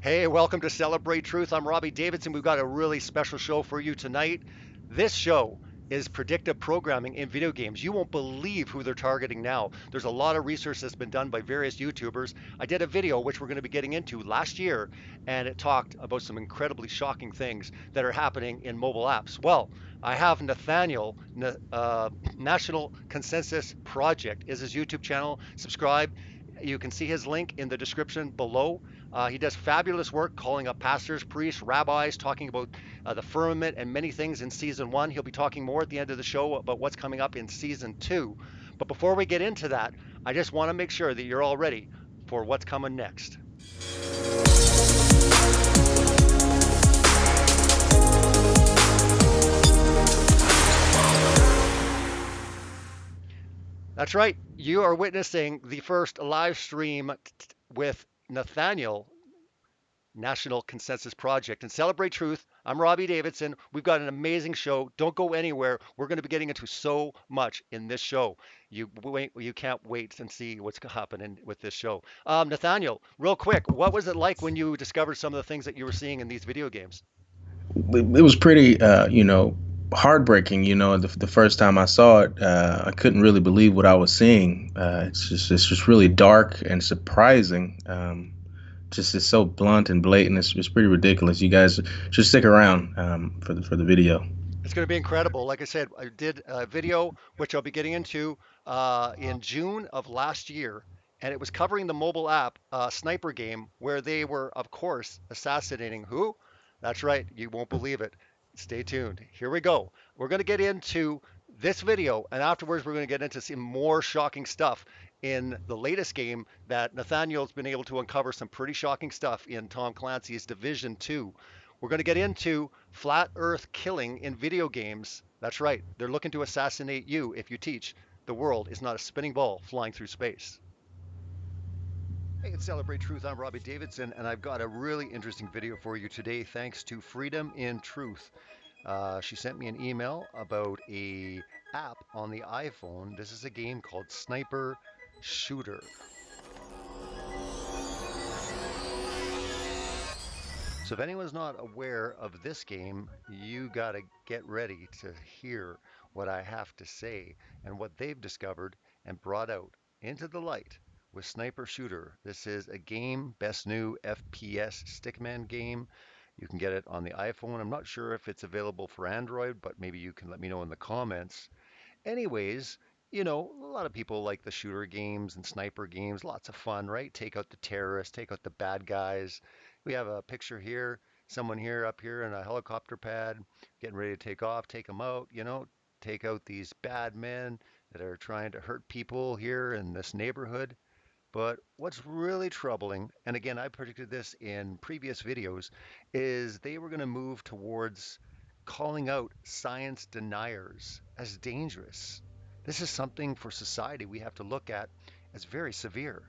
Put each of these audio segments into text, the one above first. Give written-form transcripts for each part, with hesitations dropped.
Hey, welcome to Celebrate Truth. I'm Robbie Davidson. We've got a really special show for you tonight. This show is predictive programming in video games. You won't believe who they're targeting now. There's a lot of research that's been done by various YouTubers. I did a video, which we're going to be getting into last year, and it talked about some incredibly shocking things that are happening in mobile apps. Well, I have Nathaniel, National Consensus Project is his YouTube channel. Subscribe. You can see his link in the description below. He does fabulous work calling up pastors, priests, rabbis, talking about the firmament and many things in season one. He'll be talking more at the end of the show about what's coming up in season two. But before we get into that, I just want to make sure that you're all ready for what's coming next. That's right. You are witnessing the first live stream with Nathaniel, National Consensus Project, and Celebrate Truth. I'm Robbie Davidson. We've got an amazing show. Don't go anywhere. We're going to be getting into so much in this show. You can't wait and see what's happening with this show. Nathaniel, real quick, what was it like when you discovered some of the things that you were seeing in these video games? It was pretty, heartbreaking. The first time I saw it, I couldn't really believe what I was seeing. It's just really dark and surprising. Just it's so blunt and blatant. It's pretty ridiculous. You guys should stick around for the video. It's going to be incredible. Like I said, I did a video which I'll be getting into in June of last year, and it was covering the mobile app Sniper game where they were, of course, assassinating who? That's right. You won't believe it. Stay tuned. Here we go. We're going to get into this video, and afterwards, we're going to get into some more shocking stuff in the latest game that Nathaniel's been able to uncover some pretty shocking stuff in Tom Clancy's Division 2. We're going to get into flat earth killing in video games. That's right. They're looking to assassinate you if you teach the world is not a spinning ball flying through space. Hey, it's Celebrate Truth. I'm Robbie Davidson, and I've got a really interesting video for you today thanks to Freedom in Truth. She sent me an email about a app on the iPhone. This is a game called Sniper Shooter. So if anyone's not aware of this game, you got to get ready to hear what I have to say and what they've discovered and brought out into the light with Sniper Shooter. This is a game, best new FPS stickman game. You can get it on the iPhone. I'm not sure if it's available for Android, but maybe you can let me know in the comments. Anyways, a lot of people like the shooter games and sniper games. Lots of fun, right? Take out the terrorists, take out the bad guys. We have a picture here, someone here up here in a helicopter pad getting ready to take off, take them out, take out these bad men that are trying to hurt people here in this neighborhood. But what's really troubling, and again, I predicted this in previous videos, is they were going to move towards calling out science deniers as dangerous. This is something for society we have to look at as very severe.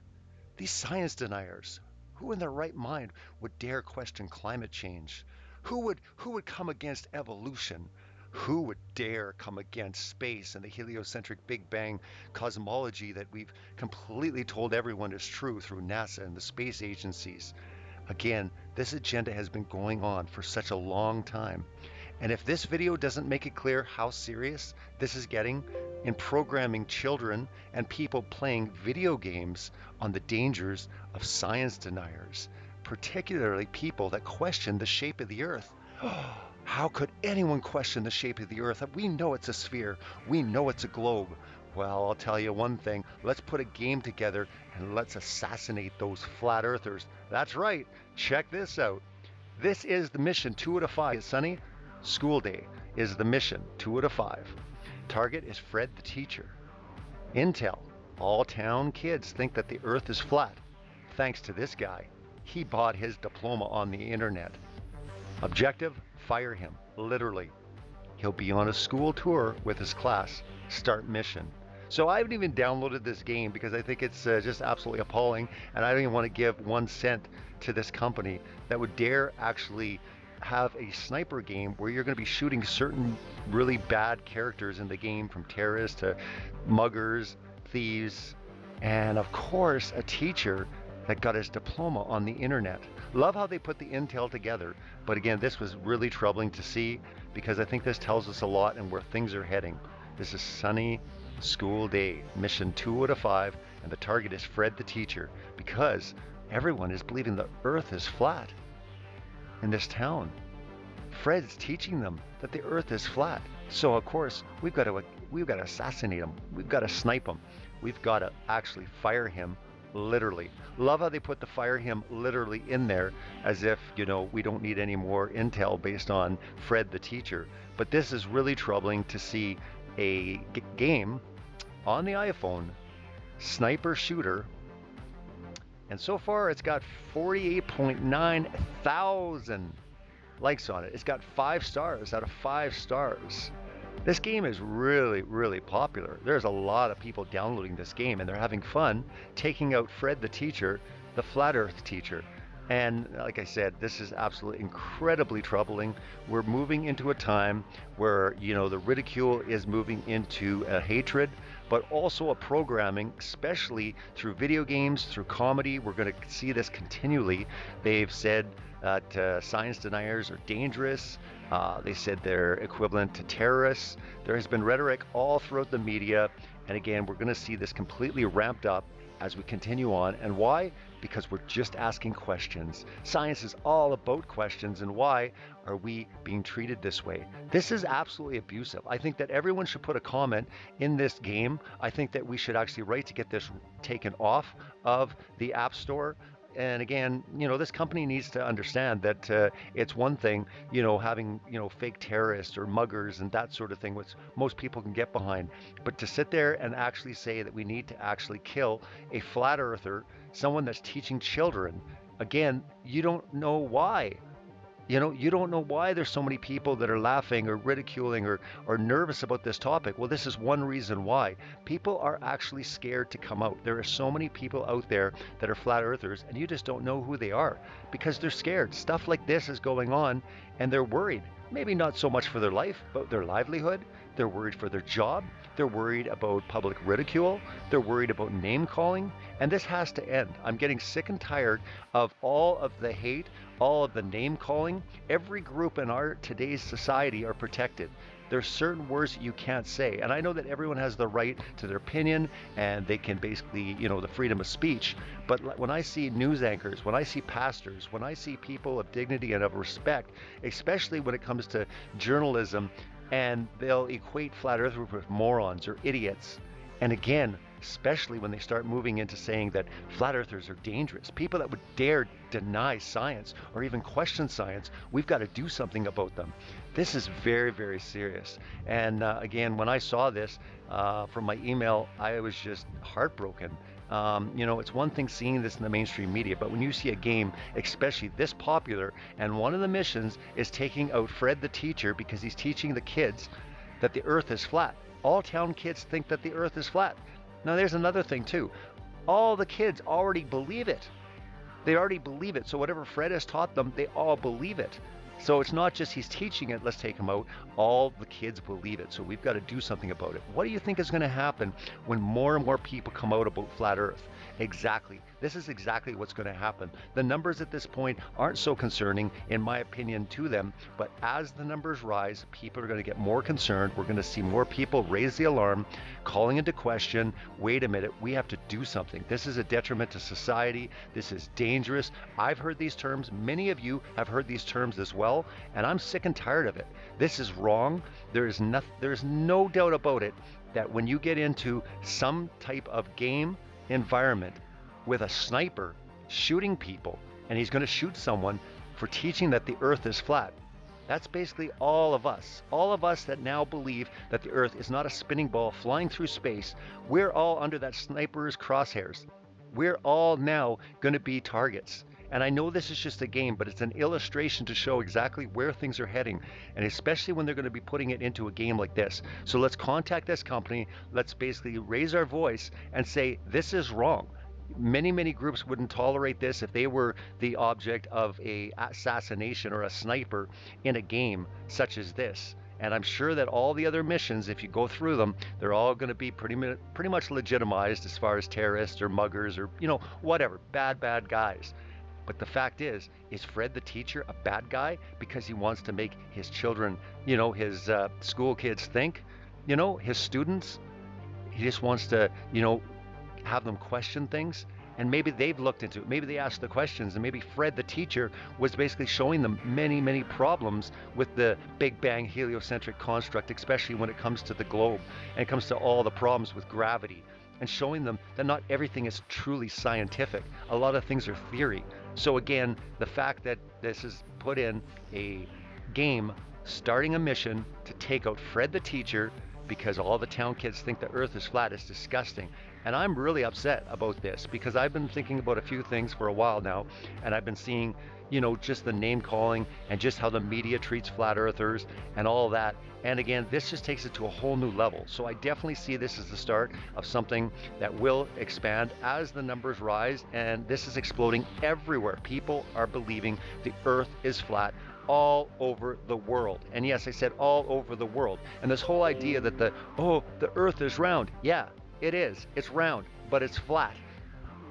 These science deniers, who in their right mind would dare question climate change? Who would come against evolution? Who would dare come against space and the heliocentric Big Bang cosmology that we've completely told everyone is true through NASA and the space agencies? Again, this agenda has been going on for such a long time. And if this video doesn't make it clear how serious this is getting in programming children and people playing video games on the dangers of science deniers, particularly people that question the shape of the earth. How could anyone question the shape of the earth? We know it's a sphere. We know it's a globe. Well, I'll tell you one thing. Let's put a game together and let's assassinate those flat earthers. That's right. Check this out. This is the mission 2 out of 5. Sunny, school day is the mission 2 out of 5. Target is Fred the teacher. Intel. All town kids think that the earth is flat. Thanks to this guy. He bought his diploma on the internet. Objective, fire him, literally. He'll be on a school tour with his class. Start mission. So I haven't even downloaded this game because I think it's just absolutely appalling, and I don't even want to give 1 cent to this company that would dare actually have a sniper game where you're going to be shooting certain really bad characters in the game, from terrorists to muggers, thieves, and of course a teacher that got his diploma on the internet. Love how they put the intel together. But again, this was really troubling to see because I think this tells us a lot and where things are heading. This is sunny school day, mission 2 out of 5, and the target is Fred the teacher because everyone is believing the earth is flat in this town. Fred's teaching them that the earth is flat. So of course, we've got to assassinate him. We've got to snipe him. We've got to actually fire him literally. Love how they put the fire him literally in there as if, we don't need any more intel based on Fred the teacher. But this is really troubling to see a game on the iPhone, sniper shooter, and so far it's got 48.9 thousand likes on it. It's got 5 stars out of 5 stars. This game is really, really popular. There's a lot of people downloading this game and they're having fun taking out Fred the teacher, the flat earth teacher. And like I said, this is absolutely incredibly troubling. We're moving into a time where, the ridicule is moving into a hatred, but also a programming, especially through video games, through comedy. We're going to see this continually. They've said that science deniers are dangerous. They said they're equivalent to terrorists. There has been rhetoric all throughout the media. And again, we're going to see this completely ramped up as we continue on. And why? Because we're just asking questions. Science is all about questions, and why are we being treated this way? This is absolutely abusive. I think that everyone should put a comment in this game. I think that we should actually write to get this taken off of the App Store. And again, this company needs to understand that it's one thing, having, fake terrorists or muggers and that sort of thing, which most people can get behind. But to sit there and actually say that we need to actually kill a flat earther, someone that's teaching children, again, you don't know why. You don't know why there's so many people that are laughing or ridiculing or nervous about this topic. Well, this is one reason why. People are actually scared to come out. There are so many people out there that are flat earthers, and you just don't know who they are because they're scared. Stuff like this is going on, and they're worried. Maybe not so much for their life, but their livelihood. They're worried for their job. They're worried about public ridicule. They're worried about name calling. And this has to end. I'm getting sick and tired of all of the hate, all of the name calling. Every group in our today's society are protected. There's certain words that you can't say. And I know that everyone has the right to their opinion and they can basically, the freedom of speech. But when I see news anchors, when I see pastors, when I see people of dignity and of respect, especially when it comes to journalism, and they'll equate flat earthers with morons or idiots. And again, especially when they start moving into saying that flat earthers are dangerous, people that would dare deny science or even question science, we've got to do something about them. This is very, very serious. And again, when I saw this from my email, I was just heartbroken. It's one thing seeing this in the mainstream media, but when you see a game, especially this popular, and one of the missions is taking out Fred the teacher because he's teaching the kids that the earth is flat. All town kids think that the earth is flat. Now there's another thing too. All the kids already believe it. They already believe it. So whatever Fred has taught them, they all believe it. So it's not just he's teaching it, let's take him out. All the kids believe it. So we've got to do something about it. What do you think is going to happen when more and more people come out about flat earth? Exactly. This is exactly what's going to happen. The numbers at this point aren't so concerning, in my opinion, to them. But as the numbers rise, people are going to get more concerned. We're going to see more people raise the alarm, calling into question, wait a minute, we have to do something. This is a detriment to society. This is dangerous. I've heard these terms. Many of you have heard these terms as well, and I'm sick and tired of it. This is wrong. There's no doubt about it that when you get into some type of game environment with a sniper shooting people, and he's going to shoot someone for teaching that the earth is flat. That's basically all of us that now believe that the earth is not a spinning ball flying through space. We're all under that sniper's crosshairs. We're all now going to be targets. And I know this is just a game, but it's an illustration to show exactly where things are heading, and especially when they're going to be putting it into a game like this. So let's contact this company. Let's basically raise our voice and say, this is wrong. Many groups wouldn't tolerate this if they were the object of a assassination or a sniper in a game such as this. And I'm sure that all the other missions, if you go through them, they're all going to be pretty much legitimized as far as terrorists or muggers or, whatever, bad guys. But the fact is Fred the teacher a bad guy because he wants to make his children, his school kids think, his students? He just wants to, have them question things. And maybe they've looked into it. Maybe they asked the questions, and maybe Fred, the teacher, was basically showing them many, many problems with the Big Bang heliocentric construct, especially when it comes to the globe and it comes to all the problems with gravity, and showing them that not everything is truly scientific. A lot of things are theory. So, again, the fact that this is put in a game starting a mission to take out Fred the teacher because all the town kids think the earth is flat is disgusting. And I'm really upset about this because I've been thinking about a few things for a while now, and I've been seeing, just the name calling and just how the media treats flat earthers and all that. And again, this just takes it to a whole new level. So I definitely see this as the start of something that will expand as the numbers rise, and this is exploding everywhere. People are believing the earth is flat all over the world. And yes, I said all over the world. And this whole idea that the earth is round. Yeah, it is. It's round, but it's flat.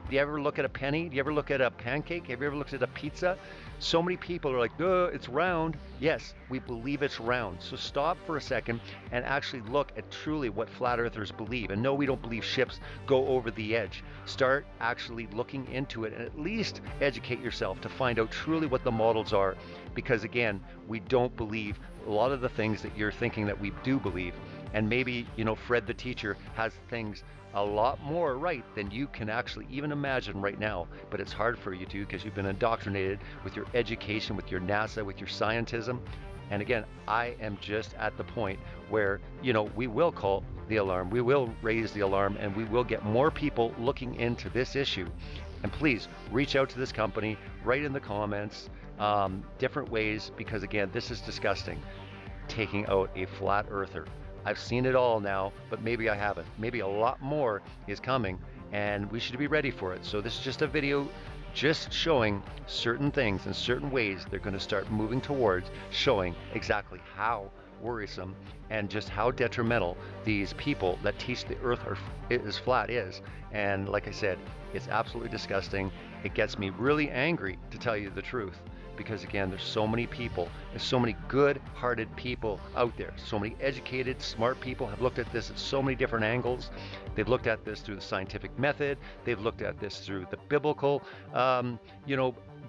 Do you ever look at a penny? Do you ever look at a pancake? Have you ever looked at a pizza? So many people are like, it's round. Yes, we believe it's round. So stop for a second and actually look at truly what flat earthers believe. And no, we don't believe ships go over the edge. Start actually looking into it and at least educate yourself to find out truly what the models are. Because again, we don't believe a lot of the things that you're thinking that we do believe. And maybe, Fred the teacher has things a lot more right than you can actually even imagine right now. But it's hard for you to because you've been indoctrinated with your education, with your NASA, with your scientism. And again, I am just at the point where, we will call the alarm, we will raise the alarm, and we will get more people looking into this issue. And please reach out to this company, write in the comments, different ways, because again, this is disgusting. Taking out a flat earther. I've seen it all now, but maybe I haven't. Maybe a lot more is coming, and we should be ready for it. So this is just a video just showing certain things and certain ways they're going to start moving towards showing exactly how worrisome and just how detrimental these people that teach the earth is flat is. And like I said, it's absolutely disgusting. It gets me really angry, to tell you the truth. Because again, there's so many people, there's so many good-hearted people out there, so many educated, smart people have looked at this at so many different angles. They've looked at this through the scientific method, they've looked at this through the biblical,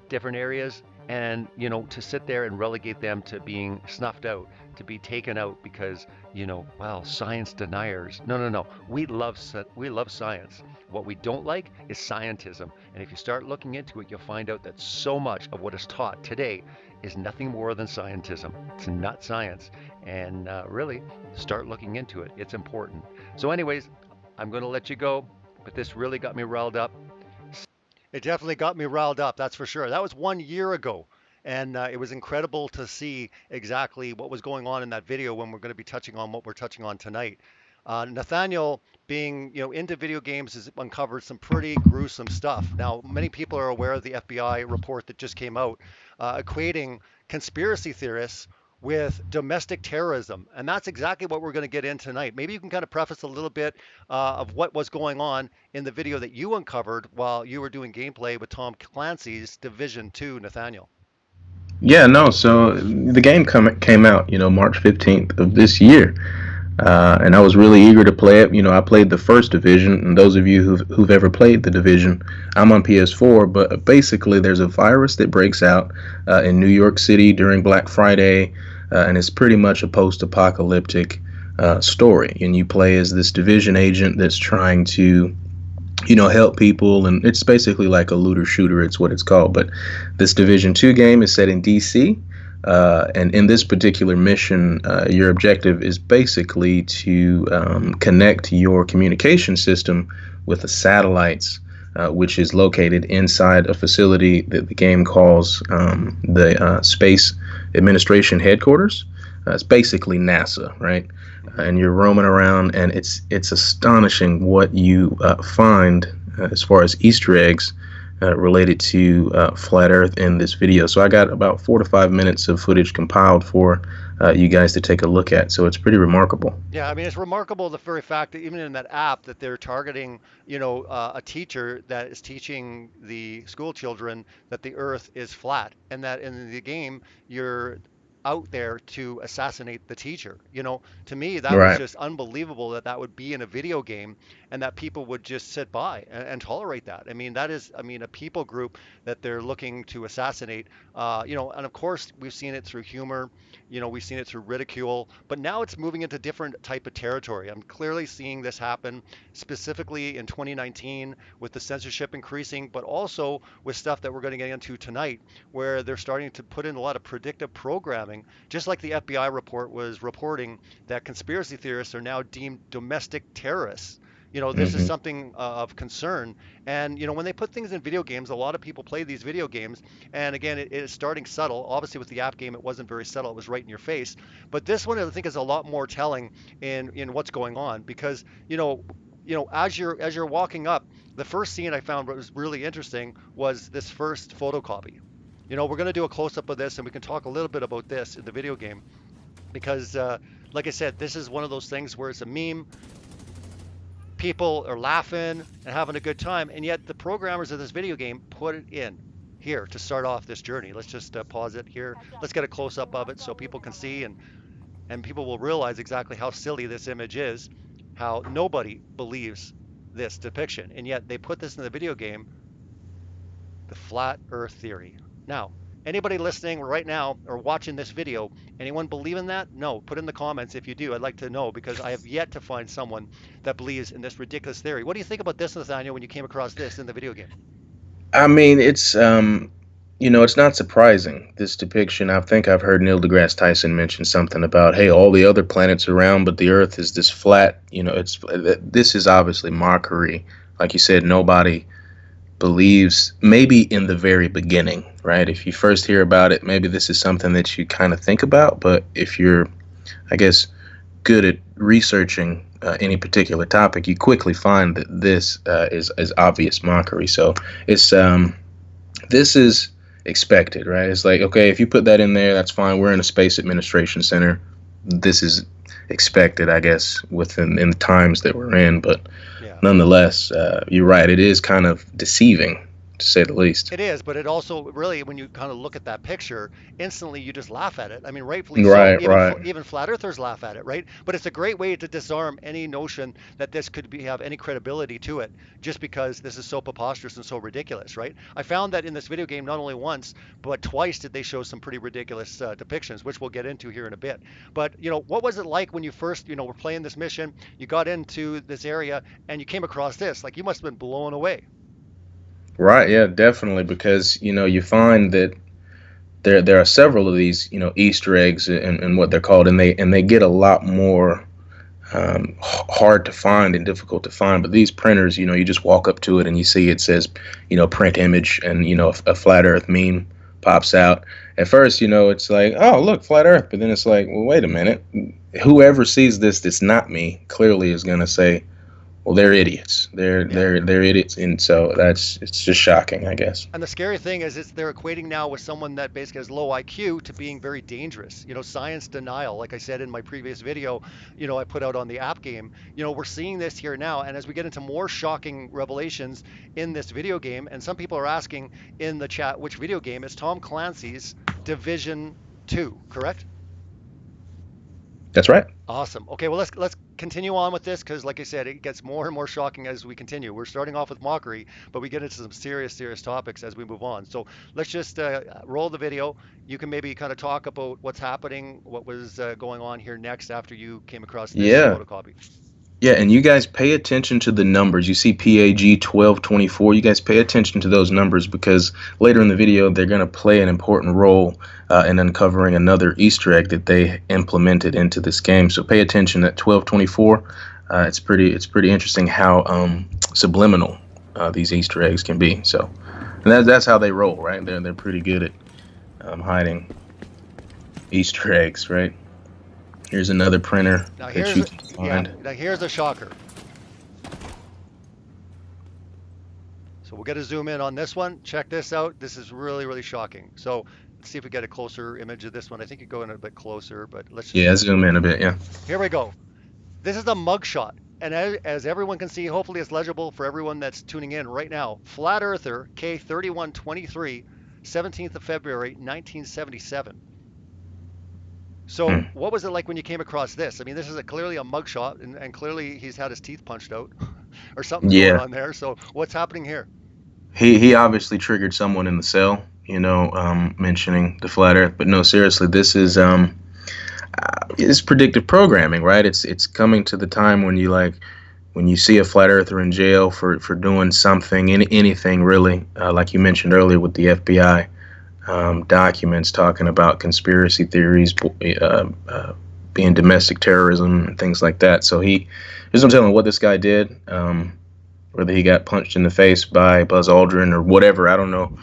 different areas, and to sit there and relegate them to being snuffed out, to be taken out because science deniers. No, we love science. What we don't like is scientism. And if you start looking into it, you'll find out that so much of what is taught today is nothing more than scientism. It's not science. And really, start looking into it. It's important. So anyways, I'm going to let you go, but this really got me riled up. It definitely got me riled up, that's for sure. That was 1 year ago. And it was incredible to see exactly what was going on in that video when we're going to be touching on what we're touching on tonight. Nathaniel, being into video games, has uncovered some pretty gruesome stuff. Now, many people are aware of the FBI report that just came out, equating conspiracy theorists with domestic terrorism, and that's exactly what we're going to get in tonight. Maybe you can kind of preface a little bit of what was going on in the video that you uncovered while you were doing gameplay with Tom Clancy's Division 2, Nathaniel. Yeah, no. So the game came out, March 15th of this year, and I was really eager to play it. I played the first Division, and those of you who've ever played the Division, I'm on PS4. But basically, there's a virus that breaks out in New York City during Black Friday, and it's pretty much a post-apocalyptic story. And you play as this Division agent that's trying to help people, and it's basically like a looter shooter, it's what it's called. But this Division 2 game is set in DC, and in this particular mission, your objective is basically to connect your communication system with the satellites, which is located inside a facility that the game calls the Space Administration Headquarters. It's basically NASA, right? And you're roaming around, and it's astonishing what you find as far as Easter eggs related to flat Earth in this video. So I got about 4 to 5 minutes of footage compiled for you guys to take a look at. So it's pretty remarkable. Yeah, I mean, it's remarkable the very fact that even in that app that they're targeting, a teacher that is teaching the school children that the Earth is flat, and that in the game you're out there to assassinate the teacher. To me, that was Right. just unbelievable that that would be in a video game and that people would just sit by and tolerate that. I mean, that is, I mean, a people group that they're looking to assassinate. And of course we've seen it through humor. We've seen it through ridicule, but now it's moving into different type of territory. I'm clearly seeing this happen specifically in 2019 with the censorship increasing, but also with stuff that we're going to get into tonight, where they're starting to put in a lot of predictive programming, just like the FBI report was reporting that conspiracy theorists are now deemed domestic terrorists. This is Hmm. something of concern. And, when they put things in video games, a lot of people play these video games. And again, it is starting subtle. Obviously, with the app game, it wasn't very subtle. It was right in your face. But this one, I think, is a lot more telling in what's going on because, as you're walking up, the first scene I found was really interesting was this first photocopy. We're going to do a close up of this and we can talk a little bit about this in the video game because, like I said, this is one of those things where it's a meme, people are laughing and having a good time, and yet the programmers of this video game put it in here to start off this journey. Let's just pause it here. Let's get a close up of it so people can see and people will realize exactly how silly this image is, how nobody believes this depiction, and yet they put this in the video game, the flat Earth theory. Now, anybody listening right now or watching this video, anyone believe in that? No, put in the comments if you do. I'd like to know because I have yet to find someone that believes in this ridiculous theory. What do you think about this, Nathaniel, when you came across this in the video game? I mean, it's not surprising, this depiction. I think I've heard Neil deGrasse Tyson mention something about, hey, all the other planets around, but the Earth is this flat. This is obviously mockery. Like you said, nobody believes, maybe in the very beginning, right? If you first hear about it, maybe this is something that you kind of think about. But if you're, I guess, good at researching any particular topic, you quickly find that this is obvious mockery. So it's this is expected, right? It's like, okay, if you put that in there, that's fine. We're in a space administration center. This is expected, I guess, within in the times that we're in. But Yeah. nonetheless, you're right. It is kind of deceiving, to say the least. It is, but it also really, when you kind of look at that picture, instantly you just laugh at it. I mean, rightfully so. Right, right. Even flat earthers laugh at it, right? But it's a great way to disarm any notion that this could have any credibility to it, just because this is so preposterous and so ridiculous, right? I found that in this video game, not only once but twice did they show some pretty ridiculous depictions, which we'll get into here in a bit. But what was it like when you first, were playing this mission? You got into this area and you came across this. Like you must have been blown away. Right, yeah, definitely, because you find that there are several of these Easter eggs and what they're called, and they get a lot more hard to find and difficult to find. But these printers, you just walk up to it and you see it says print image, and a flat Earth meme pops out. At first, it's like, oh, look, flat Earth, but then it's like, well, wait a minute, whoever sees this that's not me clearly is going to say, well, they're idiots. They're Yeah. they're they're idiots, and so it's just shocking, I guess. And the scary thing is, they're equating now with someone that basically has low IQ to being very dangerous. Science denial, like I said in my previous video, I put out on the app game. We're seeing this here now. And as we get into more shocking revelations in this video game, and some people are asking in the chat which video game, it's Tom Clancy's Division 2, correct? That's right. Awesome. Okay, well let's continue on with this because, like I said, it gets more and more shocking as we continue. We're starting off with mockery, but we get into some serious topics as we move on. So let's just roll the video. You can maybe kind of talk about what's happening, what was going on here next after you came across this Yeah. photocopy. Yeah, and you guys pay attention to the numbers. You see PAG 1224. You guys pay attention to those numbers because later in the video they're going to play an important role in uncovering another Easter egg that they implemented into this game. So pay attention at 1224. It's pretty interesting how subliminal these Easter eggs can be. So, and that's how they roll, right? They're pretty good at hiding Easter eggs, right? Here's another printer Now that here's you can yeah, find. now here's a shocker. So we're going to zoom in on this one. Check this out. This is really shocking. So see if we get a closer image of this one. I think you go in a bit closer, but let's just Yeah, zoom. zoom in a bit. Yeah. Here we go. This is a mugshot. And as everyone can see, hopefully it's legible for everyone that's tuning in right now. Flat Earther K3123, 17th of February, 1977. So, Hmm. what was it like when you came across this? I mean, this is clearly a mugshot, and clearly he's had his teeth punched out, or something's going Yeah. on there. So, what's happening here? He obviously triggered someone in the cell, mentioning the flat Earth. But no, seriously, this is predictive programming, right? It's coming to the time when you like when you see a flat earther in jail for doing something, anything really, like you mentioned earlier with the FBI documents talking about conspiracy theories, being domestic terrorism and things like that. So there's no telling what this guy did. Whether he got punched in the face by Buzz Aldrin or whatever, I don't know.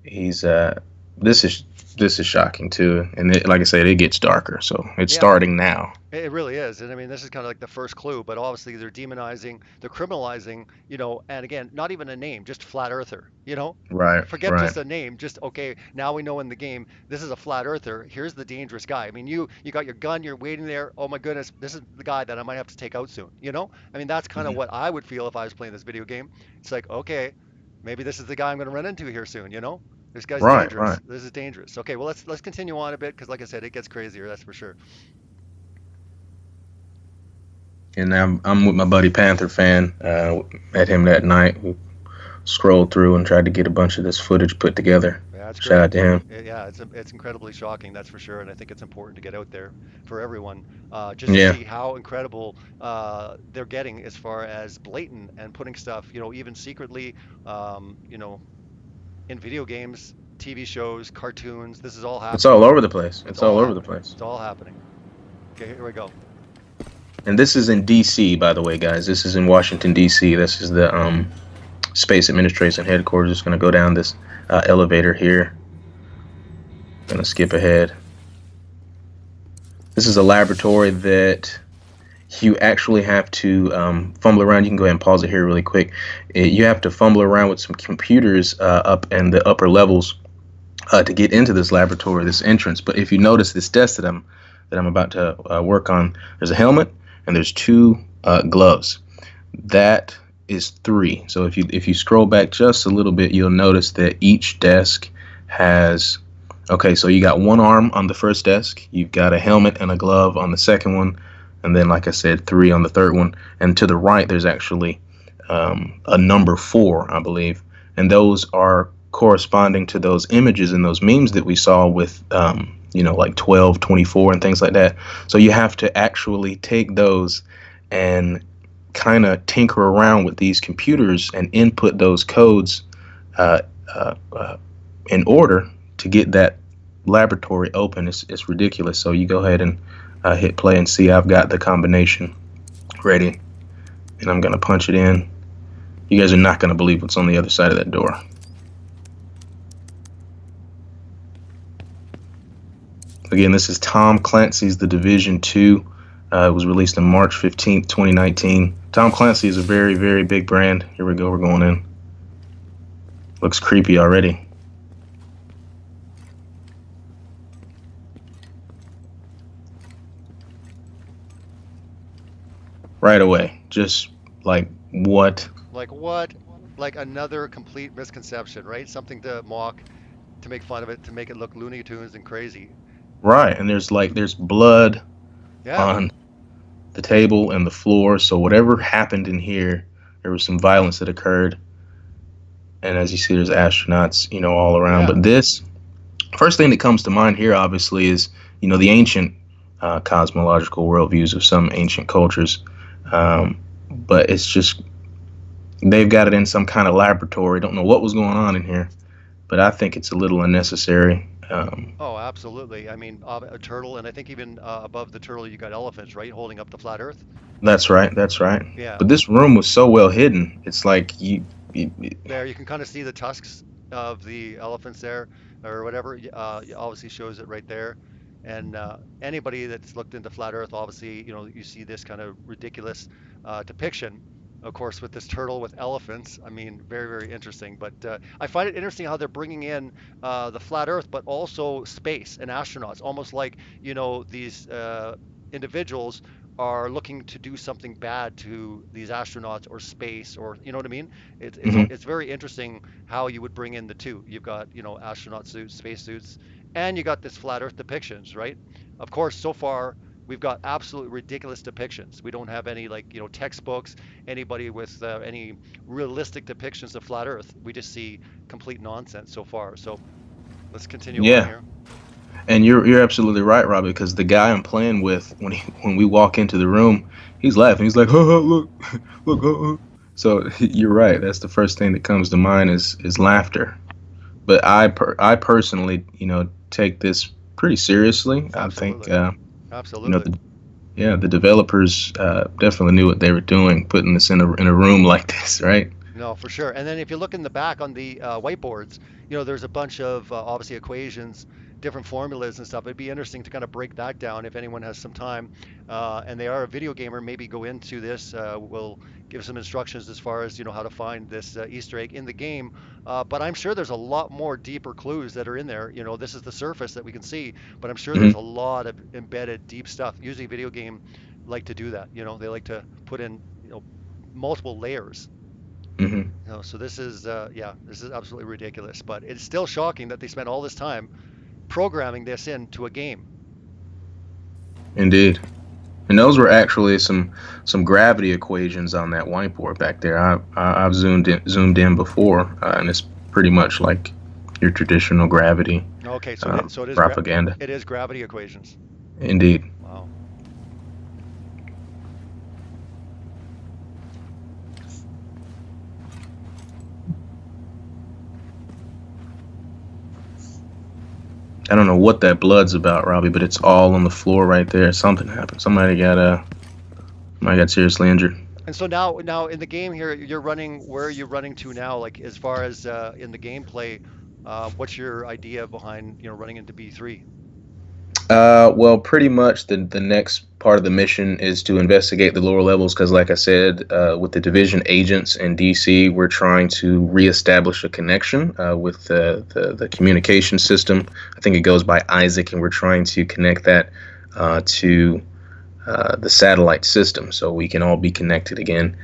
He's this is this is shocking too, and like I said, it gets darker. So it's Yeah, starting now. it really is. And I mean, this is kind of like the first clue, but obviously they're demonizing, they're criminalizing, and again, not even a name, just flat earther. Right, Forget right, just a name, just okay, now we know in the game this is a flat earther. Here's the dangerous guy. I mean, you got your gun, you're waiting there. Oh my goodness, this is the guy that I might have to take out soon. I mean, that's kind of Mhm. what I would feel if I was playing this video game. It's like, okay, maybe this is the guy I'm going to run into here soon. This guy's Right, right. dangerous. This is dangerous. Okay, well let's continue on a bit because like I said, it gets crazier, that's for sure. And I'm with my buddy Panther fan. Met him that night. We scrolled through and tried to get a bunch of this footage put together. Yeah, that's Shout great. out to him. Yeah, it's incredibly shocking, that's for sure, and I think it's important to get out there for everyone, just to Yeah, see how incredible they're getting as far as blatant and putting stuff, even secretly, in video games, TV shows, cartoons. This is all it's all happening. over the place. It's It's all all over the happening. place. It's all happening. Okay, here we go. And this is in D.C. by the way, guys. This is in Washington D.C. This is the Space Administration headquarters. Just gonna go down this elevator here. Gonna skip ahead. This is a laboratory that you actually have to fumble around. You can go ahead and pause it here really quick. You have to fumble around with some computers up in the upper levels to get into this laboratory, this entrance. But if you notice this desk that I'm about to work on, there's a helmet and there's two gloves. That is three. So if you scroll back just a little bit, you'll notice that each desk has. Okay, so you got one arm on the first desk, you've got a helmet and a glove on the second one, and then, like I said, three on the third one. And to the right, there's actually a number four, I believe, and those are corresponding to those images and those memes that we saw with, like 12, 24, and things like that. So you have to actually take those and kind of tinker around with these computers and input those codes uh, uh, uh, in order to get that laboratory open. It's ridiculous. So you go ahead and hit play and see I've got the combination ready, and I'm going to punch it in. You guys are not going to believe what's on the other side of that door. Again, this is Tom Clancy's The Division 2. It was released on March 15th, 2019. Tom Clancy is a very, very big brand. Here we go. We're going in. Looks creepy already. Right away. Just like, what? Like what? Like another complete misconception, right? Something to mock, to make fun of it, to make it look Looney Tunes and crazy. Right. And there's blood Yeah. on the table and the floor. So whatever happened in here, there was some violence that occurred. And as you see, there's astronauts, all around. Yeah. But this first thing that comes to mind here, obviously, is the ancient cosmological worldviews of some ancient cultures. But it's just they've got it in some kind of laboratory. Don't know what was going on in here, but I think it's a little unnecessary. Oh, absolutely. I mean, a turtle, and I think even above the turtle, you got elephants, right, holding up the flat Earth. That's right. That's right. Yeah. But this room was so well hidden. It's like you There, you can kind of see the tusks of the elephants there, or whatever. It obviously shows it right there. And anybody that's looked into flat Earth, obviously, you see this kind of ridiculous depiction. of course, with this turtle with elephants. I mean, very, very interesting. But I find it interesting how they're bringing in the flat Earth, but also space and astronauts, almost like, these individuals are looking to do something bad to these astronauts or space, or you know what I mean? Hmm. It's very interesting how you would bring in the two. You've got, astronaut suits, space suits, and you got this flat Earth depictions, right? Of course, so far we've got absolutely ridiculous depictions. We don't have any, like, textbooks, anybody with any realistic depictions of flat Earth. We just see complete nonsense so far. So let's continue on Yeah, here. and you're absolutely right, Robbie. Because the guy I'm playing with, when we walk into the room, he's laughing. He's like, "Oh, look, look." Oh. So you're right. That's the first thing that comes to mind is laughter. But I personally, take this pretty seriously. I think, Absolutely. you know, Absolutely. the yeah, the developers definitely knew what they were doing, putting this in a room like this, right? No, for sure. And then if you look in the back on the whiteboards, there's a bunch of obviously equations, different formulas and stuff. It'd be interesting to kind of break that down if anyone has some time, and they are a video gamer. Maybe go into this. We'll give some instructions as far as how to find this Easter egg in the game. But I'm sure there's a lot more deeper clues that are in there. This is the surface that we can see, but I'm sure there's a Hmm. lot of embedded deep stuff. Usually, video game like to do that. They like to put in multiple layers. Hmm. So yeah, this is absolutely ridiculous, but it's still shocking that they spent all this time programming this into a game. Indeed. And those were actually some gravity equations on that whiteboard back there. I've zoomed in before, and it's pretty much like your traditional gravity Okay, propaganda. it is gravity equations. Indeed. Wow. I don't know what that blood's about, Robbie, but it's all on the floor right there. Something happened. Somebody got seriously injured. And so now in the game here, you're running. Where are you running to now? Like as far as in the gameplay, what's your idea behind running into B3? Well, pretty much the next part of the mission is to investigate the lower levels because, like I said, with the division agents in DC, we're trying to reestablish a connection with the communication system. I think it goes by Isaac, and we're trying to connect that to the satellite system so we can all be connected again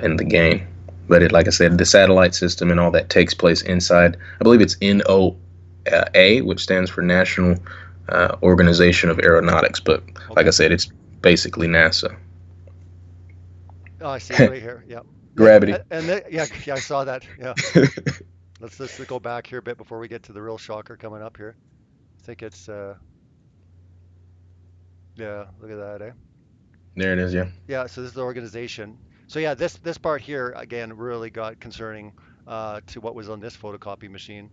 in the game. But like I said, the satellite system and all that takes place inside. I believe it's NOA, which stands for National Organization of Aeronautics. But like I Okay. said, it's basically NASA. Oh, I see it right here. Yeah. Yeah. Gravity. Yeah, yeah, I saw that. Yeah. Let's go back here a bit before we get to the real shocker coming up here. I think it's yeah, look at that, eh? There it is. Yeah. Yeah, so this is the organization. So yeah, this part here again really got concerning to what was on this photocopy machine.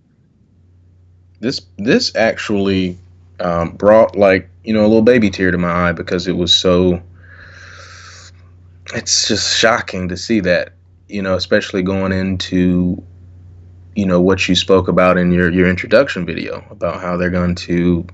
This actually brought like a little baby tear to my eye because it was so. It's just shocking to see that, especially going into what you spoke about in your introduction video about how they're going to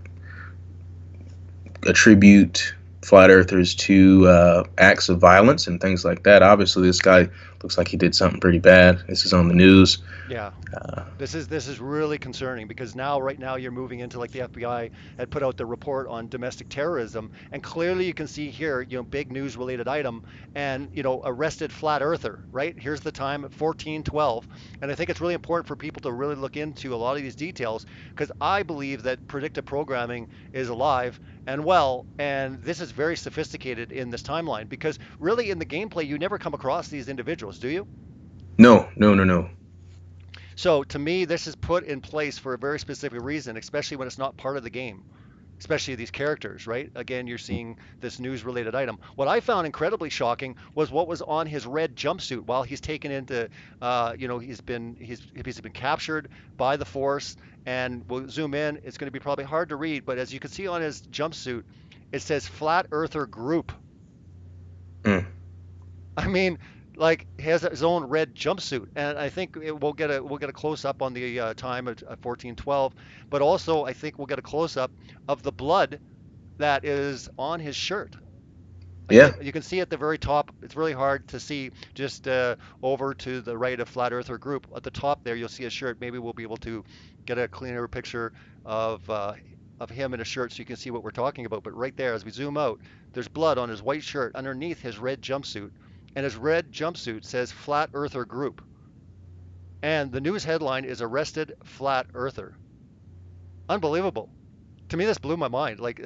attribute flat earthers to acts of violence and things like that. Obviously, this guy looks like he did something pretty bad. This is on the news. Yeah, uh, this is really concerning because now right now you're moving into like the FBI had put out the report on domestic terrorism, and clearly you can see here, big news related item, and arrested flat earther, right? Here's the time at 14:12, and I think it's really important for people to really look into a lot of these details because I believe that predictive programming is alive and well, and this is very sophisticated in this timeline because really in the gameplay you never come across these individuals, do you? no, no, no, no. So to me, this is put in place for a very specific reason, especially when it's not part of the game, especially these characters, right? Again, you're seeing this news related item. What I found incredibly shocking was what was on his red jumpsuit while he's taken into, he's been captured by the force, and we'll zoom in. It's going to be probably hard to read, but as you can see on his jumpsuit, it says Flat Earther Group. Mm. I mean, like he has his own red jumpsuit, and I think we'll get a close up on the time at 14:12, but also I think we'll get a close up of the blood that is on his shirt. Yeah. You can see at the very top. It's really hard to see just over to the right of Flat Earther Group. At the top there, you'll see a shirt. Maybe we'll be able to get a cleaner picture of uh, of him in a shirt so you can see what we're talking about. But right there, as we zoom out, there's blood on his white shirt underneath his red jumpsuit, and his red jumpsuit says Flat Earther Group. And the news headline is Arrested Flat Earther. Unbelievable. To me, this blew my mind. Like,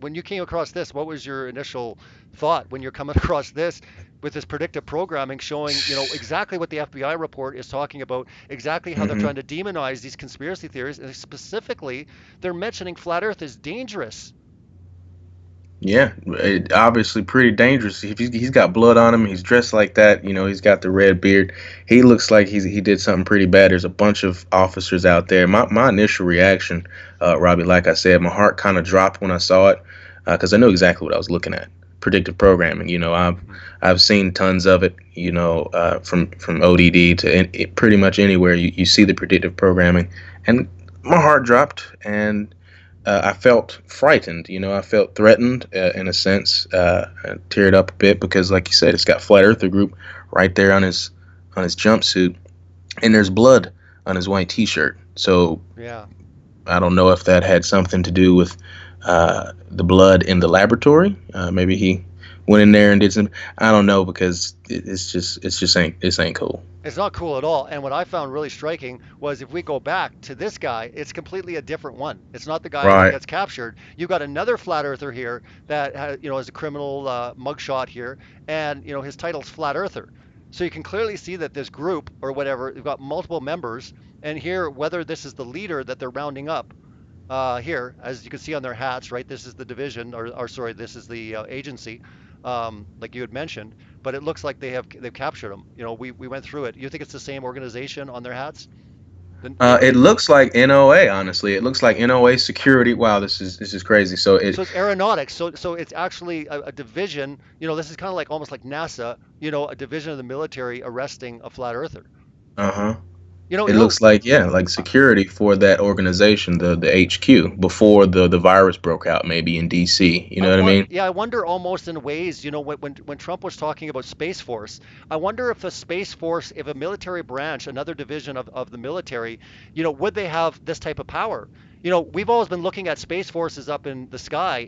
when you came across this, what was your initial thought when you're coming across this with this predictive programming showing, exactly what the FBI report is talking about, exactly how they're trying Hmm. to demonize these conspiracy theories, and specifically, they're mentioning flat Earth is dangerous. Yeah, obviously pretty dangerous. If he's got blood on him, he's dressed like that. He's got the red beard. He looks like he did something pretty bad. There's a bunch of officers out there. My initial reaction, Robbie, like I said, my heart kind of dropped when I saw it because I knew exactly what I was looking at. Predictive programming. Mhm. I've seen tons of it. From ODD to pretty much anywhere you see the predictive programming, and my heart dropped and I felt frightened. I felt threatened in a sense. I teared up a bit because, like you said, it's got Flat Earther Group right there on his jumpsuit, and there's blood on his white T-shirt. So Yeah. I don't know if that had something to do with the blood in the laboratory. Maybe he went in there and did some. I don't know because it's just ain't this ain't cool. It's not cool at all. And what I found really striking was if we go back to this guy, it's completely a different one. It's not the guy that Right. gets captured. You got another flat earther here that has, is a criminal mugshot here, and his title's Flat Earther. So you can clearly see that this group or whatever, they've got multiple members, and here whether this is the leader that they're rounding up here, as you can see on their hats, right? This is the division, or sorry, this is the agency, like you had mentioned. But it looks like they've captured them. We went through it. You think it's the same organization on their hats? It looks like NOA. Honestly, it looks like NOA security. Wow, this is crazy. So it. So it's aeronautics. So it's actually a division. This is kind of like almost like NASA. A division of the military arresting a flat earther. Uh huh. You know, It you know. looks like, yeah, like security for that organization, the HQ, before the virus broke out, maybe in DC. You know what I mean? Yeah, I wonder almost in ways, when Trump was talking about Space Force, I wonder if a Space Force, if a military branch, another division of the military, would they have this type of power? We've always been looking at Space Forces up in the sky,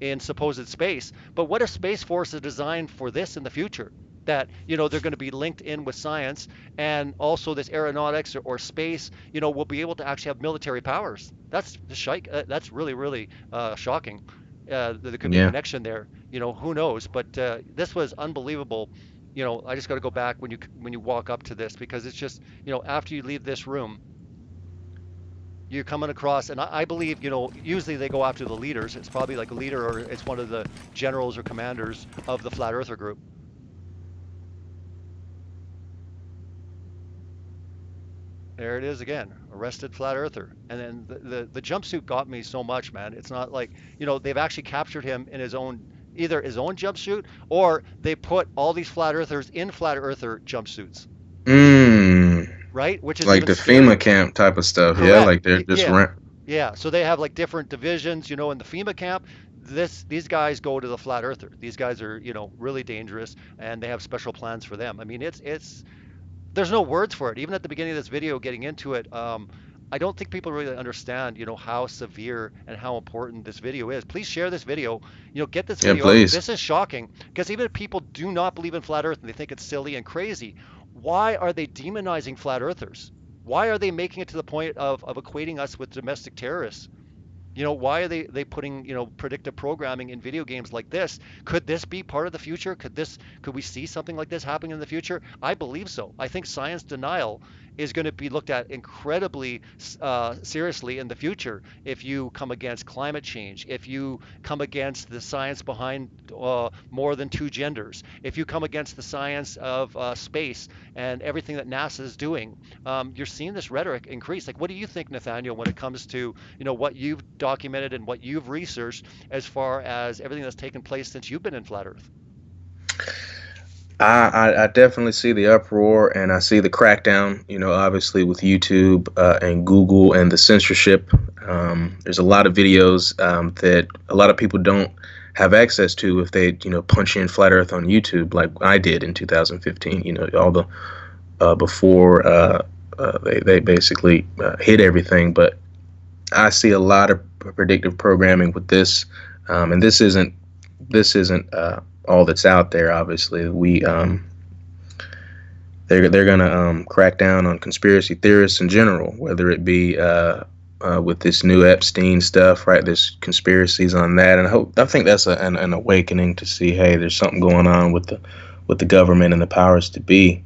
in supposed space. But what if Space Force is designed for this in the future? That, they're going to be linked in with science, and also this aeronautics or space, will be able to actually have military powers. That's the shike. That's really, really shocking. There could be a Yeah. connection there. Who knows? But this was unbelievable. I just got to go back when you walk up to this because it's just, after you leave this room, you're coming across, and I believe, usually they go after the leaders. It's probably like a leader or it's one of the generals or commanders of the Flat Earther group. There it is again, arrested flat earther. And then the jumpsuit got me so much, man. It's not like, they've actually captured him in his own, either his own jumpsuit, or they put all these flat earthers in flat earther jumpsuits, Mm, right? Which is like even the FEMA scarier. camp type of stuff. Yeah, Correct. like they're just Yeah. rent. Yeah. So they have like different divisions, in the FEMA camp. These guys go to the flat earther. These guys are, really dangerous, and they have special plans for them. I mean, it's there's no words for it. Even at the beginning of this video, getting into it, I don't think people really understand, how severe and how important this video is. Please share this video. Get this Yeah, video out. please. This is shocking because even if people do not believe in flat Earth and they think it's silly and crazy, why are they demonizing flat Earthers? Why are they making it to the point of equating us with domestic terrorists? Why are they putting, predictive programming in video games like this? Could this be part of the future? Could we see something like this happening in the future? I believe so. I think science denial is going to be looked at incredibly seriously in the future if you come against climate change, if you come against the science behind more than two genders, if you come against the science of space and everything that NASA is doing. You're seeing this rhetoric increase. Like, what do you think, Nathaniel, when it comes to what you've documented and what you've researched as far as everything that's taken place since you've been in flat Earth? I definitely see the uproar and I see the crackdown, obviously with YouTube and Google and the censorship. There's a lot of videos that a lot of people don't have access to if they, punch in flat Earth on YouTube like I did in 2015. All the before they basically hit everything. But I see a lot of predictive programming with this, and this isn't all that's out there. Obviously, we they're gonna crack down on conspiracy theorists in general, whether it be with this new Epstein stuff, right? There's conspiracies on that, and I think that's an awakening to see, hey, there's something going on with the government and the powers to be.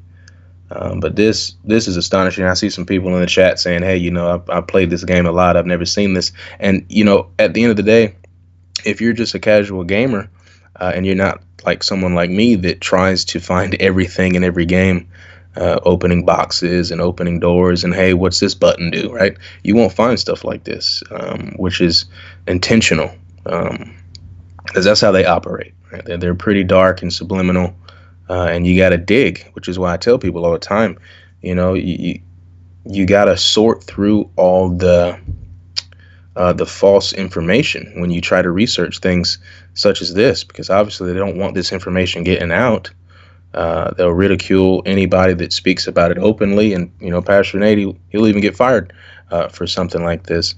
But this is astonishing. I see some people in the chat saying, "Hey, I played this game a lot. I've never seen this." And at the end of the day, if you're just a casual gamer and you're not like someone like me that tries to find everything in every game, opening boxes and opening doors, and hey, what's this button do? Right? You won't find stuff like this, which is intentional, because that's how they operate. Right? They're pretty dark and subliminal, and you got to dig, which is why I tell people all the time, you got to sort through all the false information when you try to research things such as this, because obviously they don't want this information getting out. They'll ridicule anybody that speaks about it openly, and Pastor Nate, he'll even get fired for something like this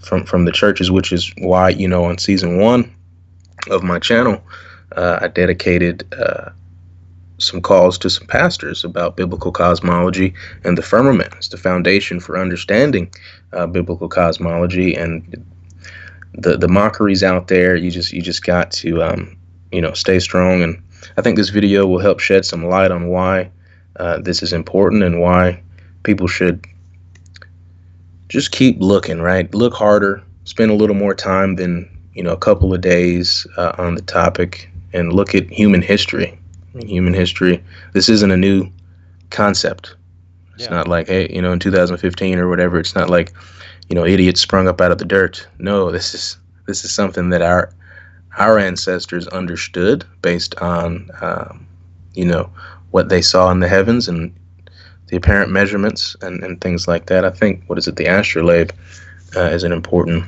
from the churches, which is why on season 1 of my channel, I dedicated some calls to some pastors about biblical cosmology and the firmament. It's the foundation for understanding biblical cosmology, and the mockeries out there. You just got to stay strong, and I think this video will help shed some light on why this is important and why people should just keep looking. Right, look harder, spend a little more time than a couple of days on the topic, and look at human history. In human history, this isn't a new concept. It's Yeah. not like, hey, in 2015 or whatever. It's not like, idiots sprung up out of the dirt. No, this is something that our ancestors understood based on, what they saw in the heavens and the apparent measurements and things like that. I think, what is it, the astrolabe is an important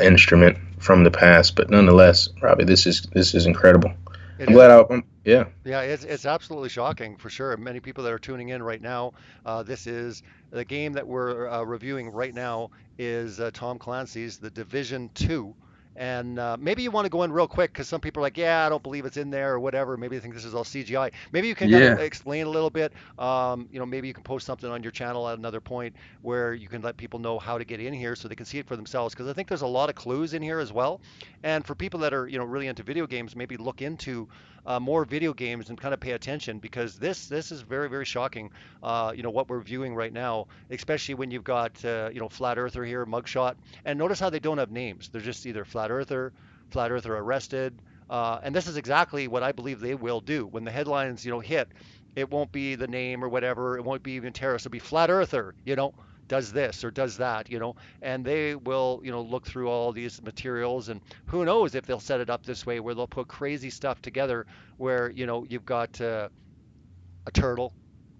instrument from the past. But nonetheless, Robbie, this is incredible. It I'm glad is. yeah. Yeah, it's absolutely shocking for sure. Many people that are tuning in right now, this is the game that we're reviewing right now is Tom Clancy's The Division 2. And maybe you want to go in real quick because some people are like, yeah, I don't believe it's in there or whatever. Maybe they think this is all CGI. Maybe you can kind of Yeah. explain a little bit. Maybe you can post something on your channel at another point where you can let people know how to get in here so they can see it for themselves. Because I think there's a lot of clues in here as well. And for people that are, really into video games, maybe look into more video games and kind of pay attention because this is very very shocking. What we're viewing right now, especially when you've got flat earther here, mugshot, and notice how they don't have names. They're just either flat earther arrested, and this is exactly what I believe they will do when the headlines hit. It won't be the name or whatever. It won't be even terrorist. It'll be flat earther. Does this or does that, and they will, look through all these materials, and who knows if they'll set it up this way where they'll put crazy stuff together where, you've got a turtle,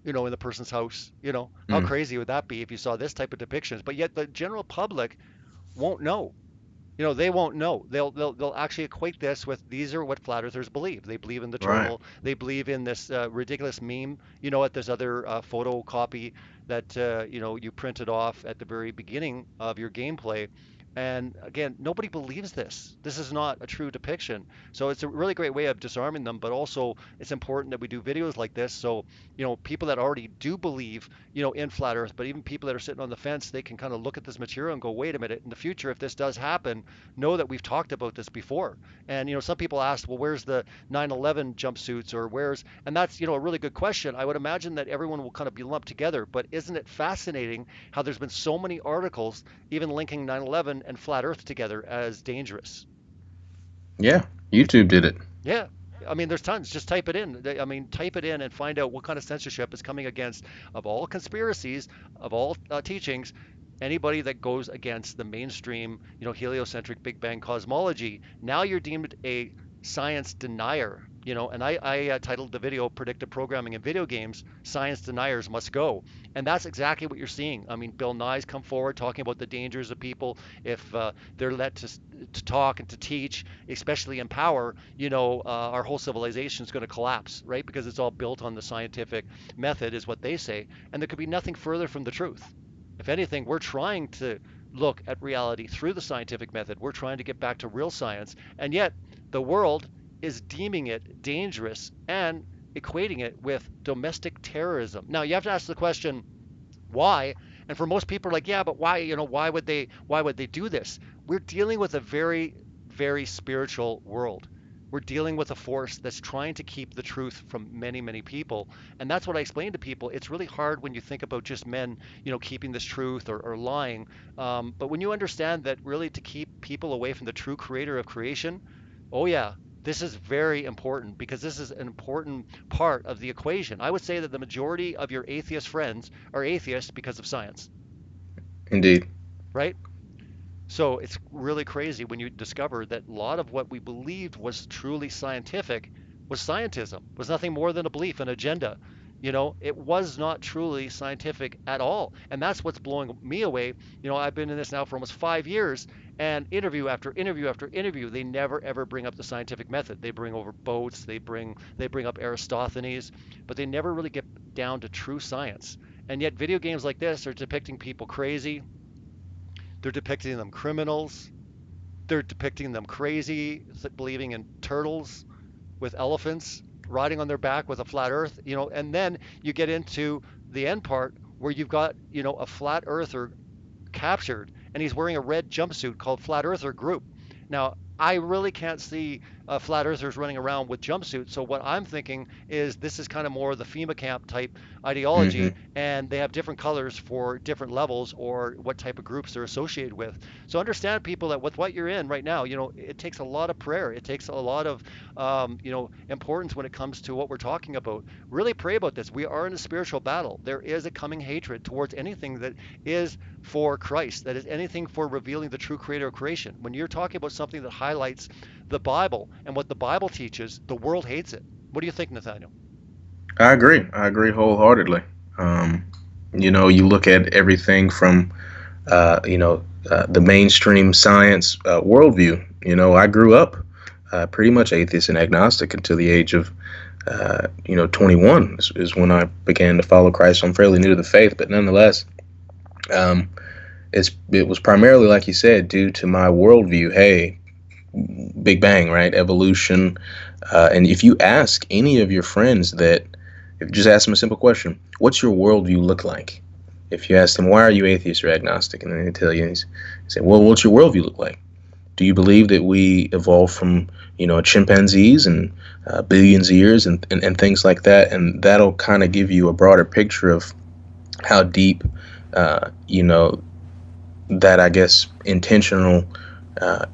in the person's house. How Mm, crazy would that be if you saw this type of depictions? But yet the general public won't know. They won't know. They'll actually equate this with these are what flat earthers believe. They believe in the right. turtle. They believe in this ridiculous meme. At this other photocopy that you printed off at the very beginning of your gameplay. And again, nobody believes this. This is not a true depiction. So it's a really great way of disarming them, but also it's important that we do videos like this so, people that already do believe, in flat earth, but even people that are sitting on the fence, they can kind of look at this material and go, wait a minute, in the future, if this does happen, know that we've talked about this before. And, some people asked, well, where's the 9/11 jumpsuits or and that's, a really good question. I would imagine that everyone will kind of be lumped together, but isn't it fascinating how there's been so many articles even linking 9/11 and flat earth together as dangerous? Yeah. YouTube did it. Yeah. I mean, there's tons. Just type it in. I mean, type it in and find out what kind of censorship is coming against, of all conspiracies, of all teachings, anybody that goes against the mainstream, heliocentric Big Bang cosmology. Now you're deemed a science denier. And I titled the video "Predictive Programming in Video Games: Science Deniers Must Go," and that's exactly what you're seeing. I mean, Bill Nye's come forward talking about the dangers of people if they're let to talk and to teach, especially in power. Our whole civilization is going to collapse, right? Because it's all built on the scientific method, is what they say, and there could be nothing further from the truth. If anything, we're trying to look at reality through the scientific method. We're trying to get back to real science, and yet the world is deeming it dangerous and equating it with domestic terrorism. Now, you have to ask the question, why? And for most people, are like, yeah, but why? Why would they do this? We're dealing with a very, very spiritual world. We're dealing with a force that's trying to keep the truth from many, many people. And that's what I explain to people. It's really hard when you think about just men, keeping this truth or lying. But when you understand that really to keep people away from the true creator of creation, oh yeah, this is very important because this is an important part of the equation. I would say that the majority of your atheist friends are atheists because of science, Indeed. right? So it's really crazy when you discover that a lot of what we believed was truly scientific was scientism, was nothing more than a belief, an agenda. It was not truly scientific at all. And that's what's blowing me away. I've been in this now for almost 5 years, and interview after interview after interview, they never ever bring up the scientific method. They bring over boats, they bring up Aristophanes, but they never really get down to true science. And yet video games like this are depicting people crazy, they're depicting them criminals. They're depicting them crazy, believing in turtles with elephants riding on their back with a flat earth, and then you get into the end part where you've got, a flat earther captured, and he's wearing a red jumpsuit called Flat Earther Group. Now, I really can't see flat earthers running around with jumpsuits. So what I'm thinking is this is kind of more the FEMA camp type ideology, Hmm. and they have different colors for different levels or what type of groups they're associated with. So understand, people, that with what you're in right now, it takes a lot of prayer. It takes a lot of importance when it comes to what we're talking about. Really pray about this. We are in a spiritual battle. There is a coming hatred towards anything that is for Christ, that is anything for revealing the true creator of creation. When you're talking about something that highlights the Bible and what the Bible teaches, the world hates it. What do you think, Nathaniel? I agree. I agree wholeheartedly. Um, you look at everything from the mainstream science worldview. I grew up pretty much atheist and agnostic until the age of 21 is when I began to follow Christ. So I'm fairly new to the faith, but nonetheless, um, it was primarily, like you said, due to my worldview. Hey, Big Bang, right? Evolution. And if you ask any of your friends that, if you just ask them a simple question, what's your worldview look like? If you ask them, why are you atheist or agnostic? And then they tell you, and say, well, what's your worldview look like? Do you believe that we evolved from, chimpanzees and billions of years and things like that? And that'll kind of give you a broader picture of how deep, that, I guess, intentional uh,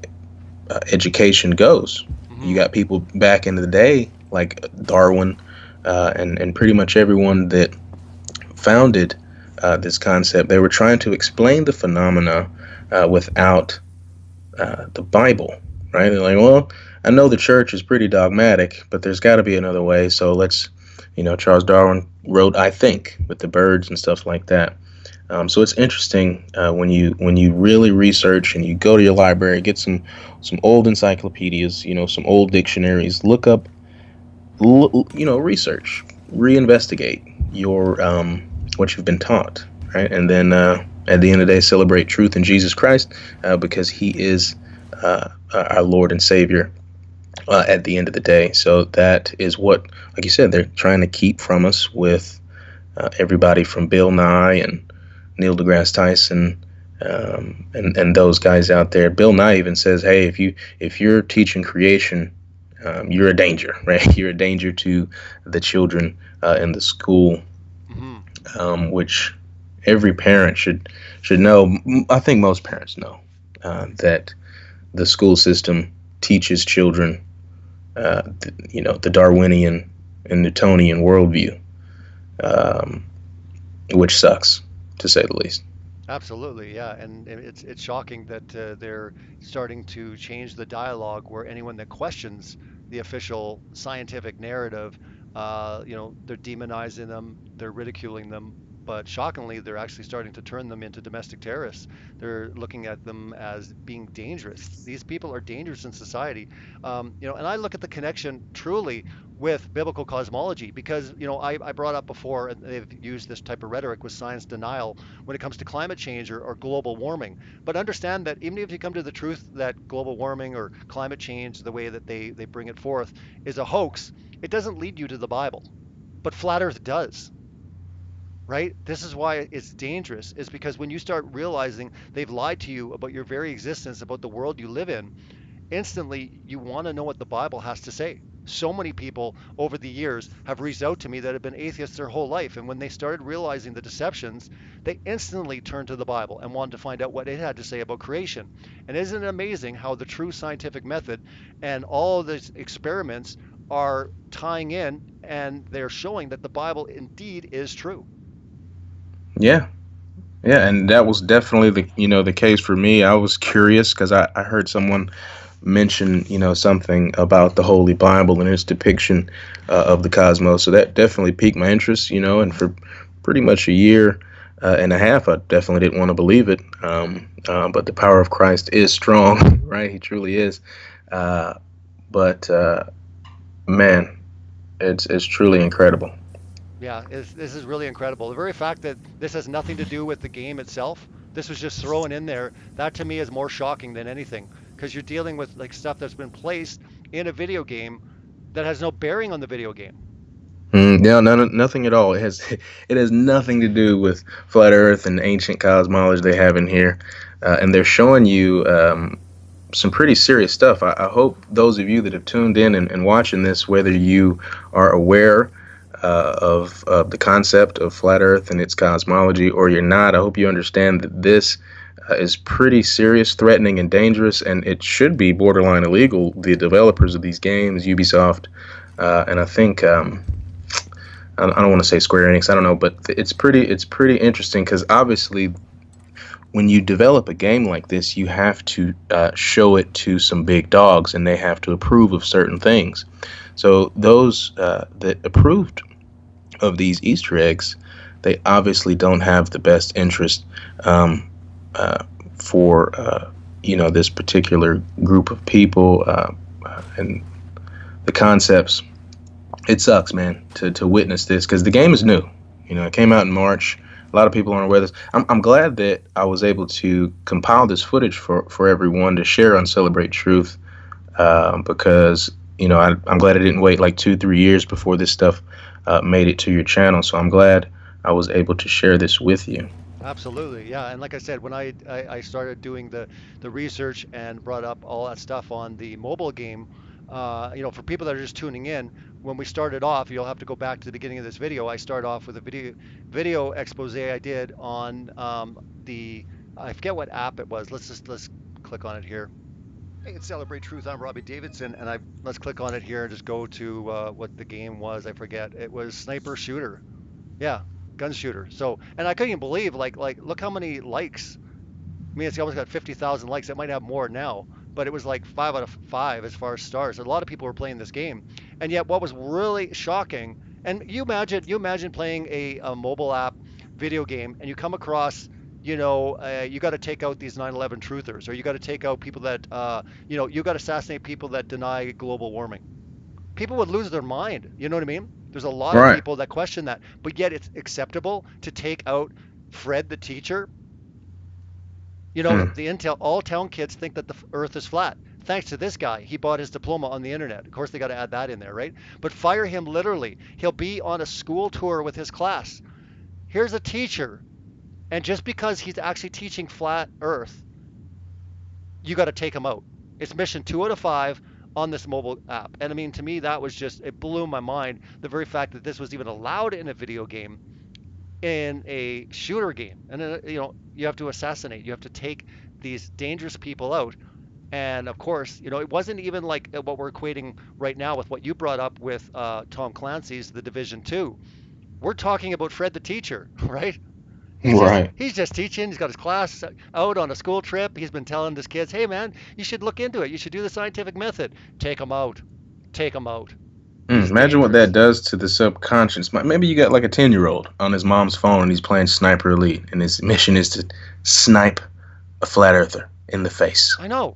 education goes. You Mm-hmm. got people back in the day like Darwin, and pretty much everyone that founded this concept. They were trying to explain the phenomena without the Bible, right? They're like, well, I know the church is pretty dogmatic, but there's got to be another way. So let's, Charles Darwin wrote "I Think" with the birds and stuff like that. So it's interesting when you really research and you go to your library, get some old encyclopedias, some old dictionaries, look up, research, reinvestigate your what you've been taught, right? And then at the end of the day, celebrate truth in Jesus Christ, because He is our Lord and Savior. At the end of the day, so that is what, like you said, they're trying to keep from us with everybody from Bill Nye and Neil deGrasse Tyson, and those guys out there. Bill Nye even says, "Hey, if you're teaching creation, you're a danger, right? You're a danger to the children in the school," Mm-hmm. which every parent should know. I think most parents know that the school system teaches children, the Darwinian and Newtonian worldview, um, which sucks to say the least. Absolutely, yeah, and it's shocking that they're starting to change the dialogue where anyone that questions the official scientific narrative, they're demonizing them, they're ridiculing them, but shockingly, they're actually starting to turn them into domestic terrorists. They're looking at them as being dangerous. These people are dangerous in society. And I look at the connection truly with biblical cosmology because, I brought up before, and they've used this type of rhetoric with science denial when it comes to climate change or global warming. But understand that even if you come to the truth that global warming or climate change, the way that they bring it forth, is a hoax, it doesn't lead you to the Bible. But flat Earth does, right? This is why it's dangerous, is because when you start realizing they've lied to you about your very existence, about the world you live in, instantly you want to know what the Bible has to say. So many people over the years have reached out to me that have been atheists their whole life. And when they started realizing the deceptions, they instantly turned to the Bible and wanted to find out what it had to say about creation. And isn't it amazing how the true scientific method and all of these experiments are tying in and they're showing that the Bible indeed is true? Yeah. Yeah, and that was definitely the case for me. I was curious because I heard someone mention something about the Holy Bible and its depiction of the cosmos. So that definitely piqued my interest. And for pretty much a year and a half, I definitely didn't want to believe it. But the power of Christ is strong, right? He truly is. Uh, but man, it's truly incredible. Yeah, this is really incredible. The very fact that this has nothing to do with the game itself, this was just thrown in there, that to me is more shocking than anything because you're dealing with like stuff that's been placed in a video game that has no bearing on the video game. No, nothing at all. It has it has nothing to do with flat Earth and ancient cosmology they have in here, and they're showing you some pretty serious stuff. I hope those of you that have tuned in and watching this, whether you are aware of the concept of flat Earth and its cosmology, or you're not, I hope you understand that this is pretty serious, threatening, and dangerous, and it should be borderline illegal. The developers of these games, Ubisoft, and I think. I don't want to say Square Enix. I don't know, but it's pretty interesting because obviously when you develop a game like this, you have to show it to some big dogs, and they have to approve of certain things. So those that approved of these Easter eggs, they obviously don't have the best interest um, for this particular group of people and the concepts. It sucks, man, to witness this because the game is new. It came out in March. A lot of people aren't aware of this. I'm glad that I was able to compile this footage for everyone to share on Celebrate Truth because, I'm glad I didn't wait like 2, 3 years before this stuff made it to your channel. So I'm glad I was able to share this with you. Absolutely, yeah. And like I said, when I started doing the research and brought up all that stuff on the mobile game, for people that are just tuning in, when we started off, you'll have to go back to the beginning of this video. I start off with a video expose I did on the I forget what app it was. Let's click on it here. Hey, it's Celebrate Truth. I'm Robbie Davidson, and I let's click on it here and just go to what the game was. I forget. It was Sniper Shooter. Yeah, gun shooter. So, and I couldn't even believe like look how many likes. I mean, it's almost got 50,000 likes. It might have more now, but it was like 5 out of 5 as far as stars. A lot of people were playing this game, and yet what was really shocking, and you imagine playing a mobile app video game, and you come across, you got to take out these 9/11 truthers, or you got to take out people that, you got to assassinate people that deny global warming. People would lose their mind. You know what I mean? There's a lot of Right. people that question that, but yet it's acceptable to take out Fred the teacher. Hmm. The Intel, all town kids think that the earth is flat. Thanks to this guy, he bought his diploma on the internet. Of course, they got to add that in there, right? But fire him literally. He'll be on a school tour with his class. Here's a teacher, and just because he's actually teaching flat earth, you got to take him out. It's mission 2 out of 5 on this mobile app. And I mean, to me, that was just, it blew my mind. The very fact that this was even allowed in a video game, in a shooter game. And then, you have to assassinate, you have to take these dangerous people out. And of course, it wasn't even like what we're equating right now with what you brought up with Tom Clancy's The Division 2. We're talking about Fred the teacher, right? He's just Right. he's just teaching. He's got his class out on a school trip. He's been telling his kids, "Hey man, you should look into it. You should do the scientific method. Take them out. take them out. This is Imagine what that dangerous. does to the subconscious. Maybe you got like a 10-year-old on his mom's phone and he's playing Sniper Elite, and his mission is to snipe a flat earther in the face. I know,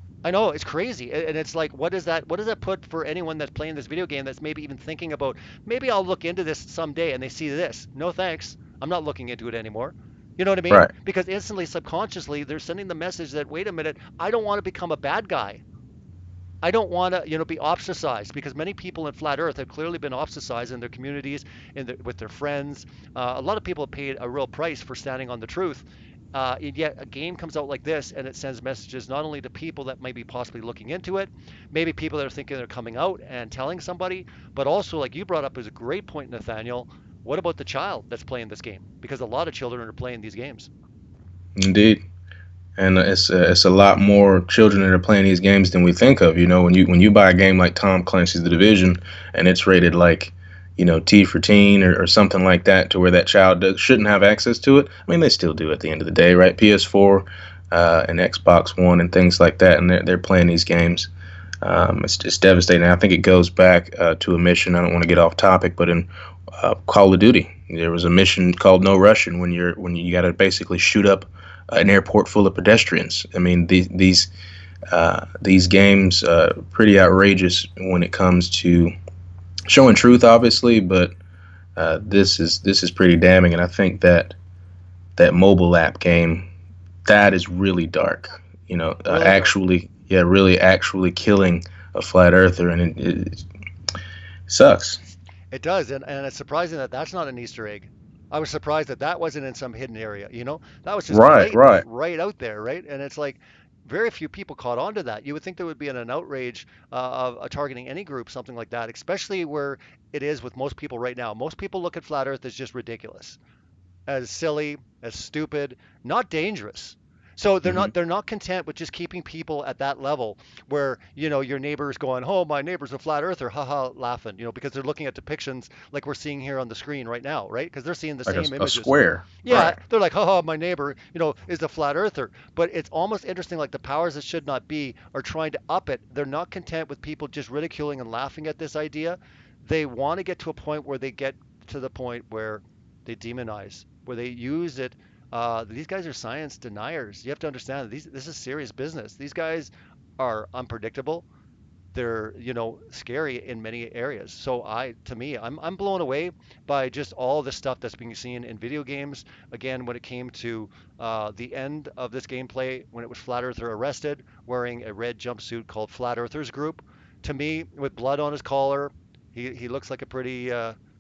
it's crazy, and it's like, what is that? What does that put for anyone that's playing this video game that's maybe even thinking about maybe I'll look into this someday, and they see this? No thanks, I'm not looking into it anymore. You know what I mean? Right. Because instantly, subconsciously, they're sending the message that wait a minute, I don't want to become a bad guy. I don't want to, be ostracized because many people in flat Earth have clearly been ostracized in their communities, with their friends. A lot of people have paid a real price for standing on the truth. And yet, a game comes out like this, and it sends messages not only to people that might be possibly looking into it, maybe people that are thinking they're coming out and telling somebody, but also, like you brought up, is a great point, Nathaniel. What about the child that's playing this game? Because a lot of children are playing these games. Indeed. And it's a lot more children that are playing these games than we think of. When you buy a game like Tom Clancy's The Division, and it's rated like, T for teen, or something like that, to where that child shouldn't have access to it. I mean, they still do at the end of the day, right? PS4 and Xbox One and things like that, and they're playing these games. It's devastating. I think it goes back to a mission. I don't want to get off topic, but in Call of Duty, there was a mission called No Russian, when you got to basically shoot up an airport full of pedestrians. I mean, these games pretty outrageous when it comes to showing truth, obviously, but this is pretty damning. And I think that mobile app game, that is really dark. Really dark. Actually, yeah, really actually killing a flat earther, and it sucks. It does, and it's surprising that that's not an Easter egg. I was surprised that that wasn't in some hidden area. That was just Right, blatantly right. right out there, right? And it's like very few people caught on to that. You would think there would be an outrage of targeting any group, something like that, especially where it is with most people right now. Most people look at flat Earth as just ridiculous, as silly, as stupid, not dangerous. So they're Hmm. not they're not content with just keeping people at that level where your neighbor's going, oh, my neighbor's a flat earther, haha, laughing, because they're looking at depictions like we're seeing here on the screen right now, right? Because they're seeing the Like same a images. square. Yeah, Right. they're like, haha, my neighbor, is a flat earther. But it's almost interesting, like the powers that should not be are trying to up it. They're not content with people just ridiculing and laughing at this idea. They want to get to a point where they get to the point where they demonize, where they use it. These guys are science deniers. You have to understand that this is serious business. These guys are unpredictable. They're scary in many areas. So to me, I'm blown away by just all the stuff that's being seen in video games. Again, when it came to the end of this gameplay, when it was Flat Earther arrested wearing a red jumpsuit called Flat Earthers Group, to me, with blood on his collar, he looks like a pretty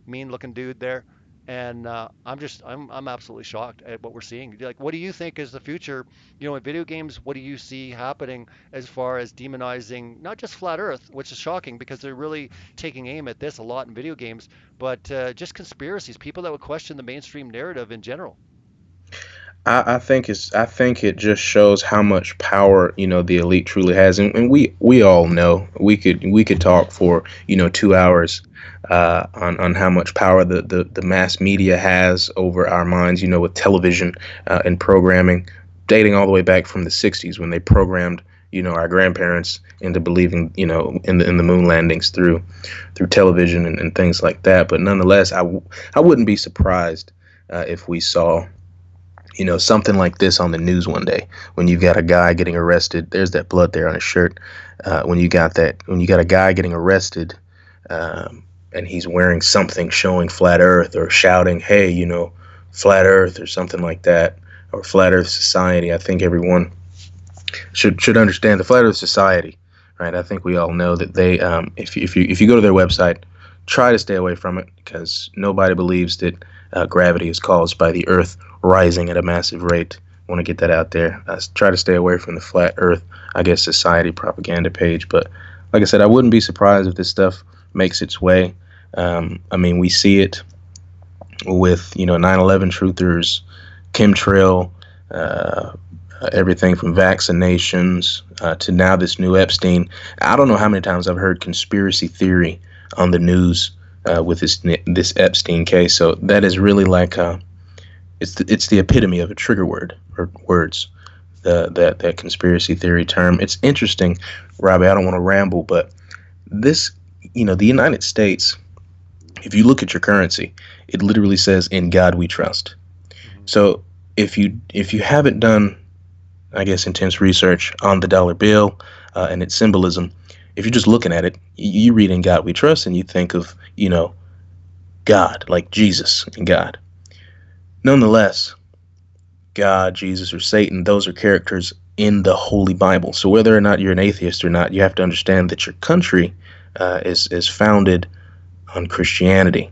mean looking dude there. And I'm absolutely shocked at what we're seeing. Like, what do you think is the future? In video games, what do you see happening as far as demonizing not just flat Earth, which is shocking because they're really taking aim at this a lot in video games, but just conspiracies, people that would question the mainstream narrative in general. I think it just shows how much power the elite truly has, and we all know we could talk for 2 hours on how much power the mass media has over our minds, with television and programming, dating all the way back from the '60s when they programmed our grandparents into believing in the moon landings through television and things like that. But nonetheless, I wouldn't be surprised if we saw something like this on the news one day, when you've got a guy getting arrested. There's that blood there on his shirt. When you got a guy getting arrested, and he's wearing something showing flat Earth, or shouting, "Hey, flat Earth," or something like that, or Flat Earth Society. I think everyone should understand the Flat Earth Society, right? I think we all know that they, if you go to their website, try to stay away from it, because nobody believes that gravity is caused by the Earth rising at a massive rate. Want to get that out there. Try to stay away from the Flat Earth, I guess, Society propaganda page. But like I said, I wouldn't be surprised if this stuff makes its way. I mean, we see it with 9/11 truthers, chemtrail, uh, everything from vaccinations to now this new Epstein. I don't know how many times I've heard conspiracy theory on the news with this Epstein case. So that is really like it's the epitome of a trigger word, or words. That conspiracy theory term. It's interesting, Robbie. I don't want to ramble, but this the United States, if you look at your currency, it literally says "In God We Trust." Hmm. So if you haven't done, I guess, intense research on the dollar bill and its symbolism, if you're just looking at it, you read "In God We Trust" and you think of God, like Jesus and God. Nonetheless, God, Jesus, or Satan, those are characters in the Holy Bible. So whether or not you're an atheist or not, you have to understand that your country is founded on Christianity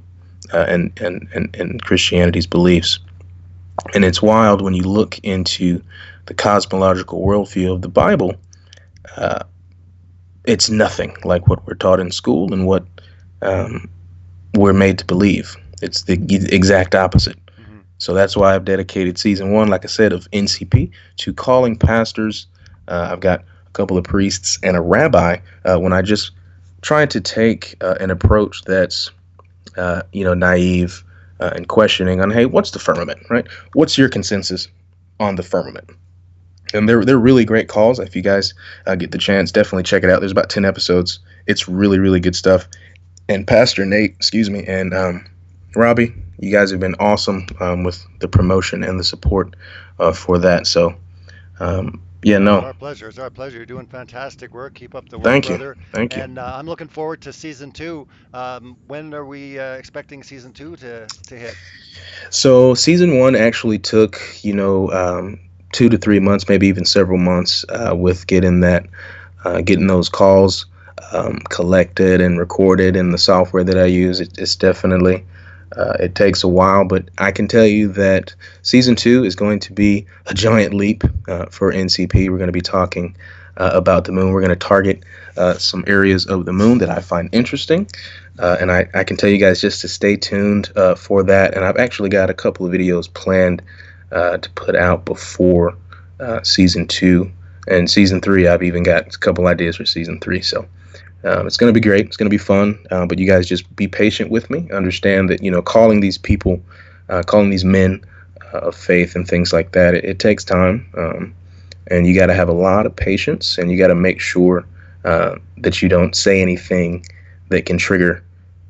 and Christianity's beliefs. And it's wild when you look into the cosmological worldview of the Bible. Uh, it's nothing like what we're taught in school and what um, we're made to believe. It's the exact opposite. Hmm. So that's why I've dedicated season one, like I said, of NCP to calling pastors. I've got a couple of priests and a rabbi when I just try to take an approach that's, naive and questioning on, hey, what's the firmament, right? What's your consensus on the firmament? And they're really great calls. If you guys get the chance, definitely check it out. There's about 10 episodes. It's really, really good stuff. And Pastor Nate, excuse me, and Robbie, you guys have been awesome with the promotion and the support for that. So, yeah, No, it's no, our pleasure. It's our pleasure. You're doing fantastic work. Keep up the work, thank you. brother. Thank you. And I'm looking forward to season two. When are we expecting season two to hit? So, season one actually took, 2 to 3 months, maybe even several months with getting those calls collected and recorded in the software that I use. It's definitely it takes a while, but I can tell you that season two is going to be a giant leap for NCP. We're going to be talking about the moon. We're going to target some areas of the moon that I find interesting. And I can tell you guys just to stay tuned for that. And I've actually got a couple of videos planned to put out before season two. And season three, I've even got a couple ideas for season three. So it's going to be great. It's going to be fun. But you guys just be patient with me. Understand that, calling these people, calling these men of faith and things like that, it takes time. And you got to have a lot of patience, and you got to make sure that you don't say anything that can trigger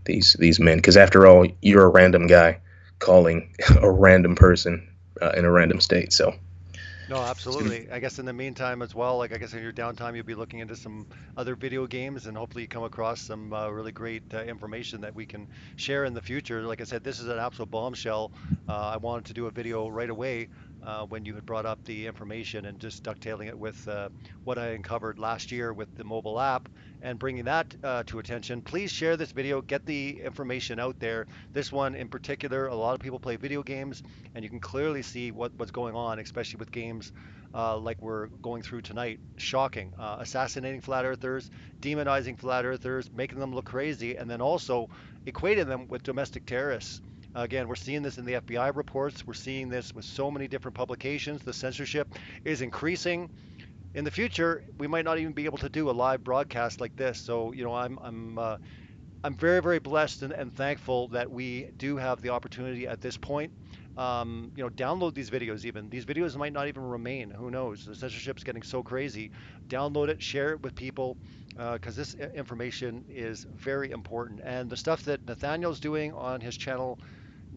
these men. Because after all, you're a random guy calling a random person in a random state. So No, it's gonna absolutely. I guess in the meantime as well, like I guess in your downtime, you'll be looking into some other video games and hopefully you come across some really great information that we can share in the future. Like I said, this is an absolute bombshell. I wanted to do a video right away when you had brought up the information and just ducktailing it with what I uncovered last year with the mobile app and bringing that to attention. Please share this video, get the information out there. This one in particular, a lot of people play video games and you can clearly see what's going on, especially with games like we're going through tonight. Shocking. Assassinating flat earthers, demonizing flat earthers, making them look crazy, and then also equating them with domestic terrorists. Again, we're seeing this in the FBI reports. We're seeing this with so many different publications. The censorship is increasing. In the future, we might not even be able to do a live broadcast like this. So, I'm very, very blessed and thankful that we do have the opportunity at this point. Download these videos even. These videos might not even remain. Who knows? The censorship is getting so crazy. Download it, share it with people, because this information is very important. And the stuff that Nathaniel's doing on his channel,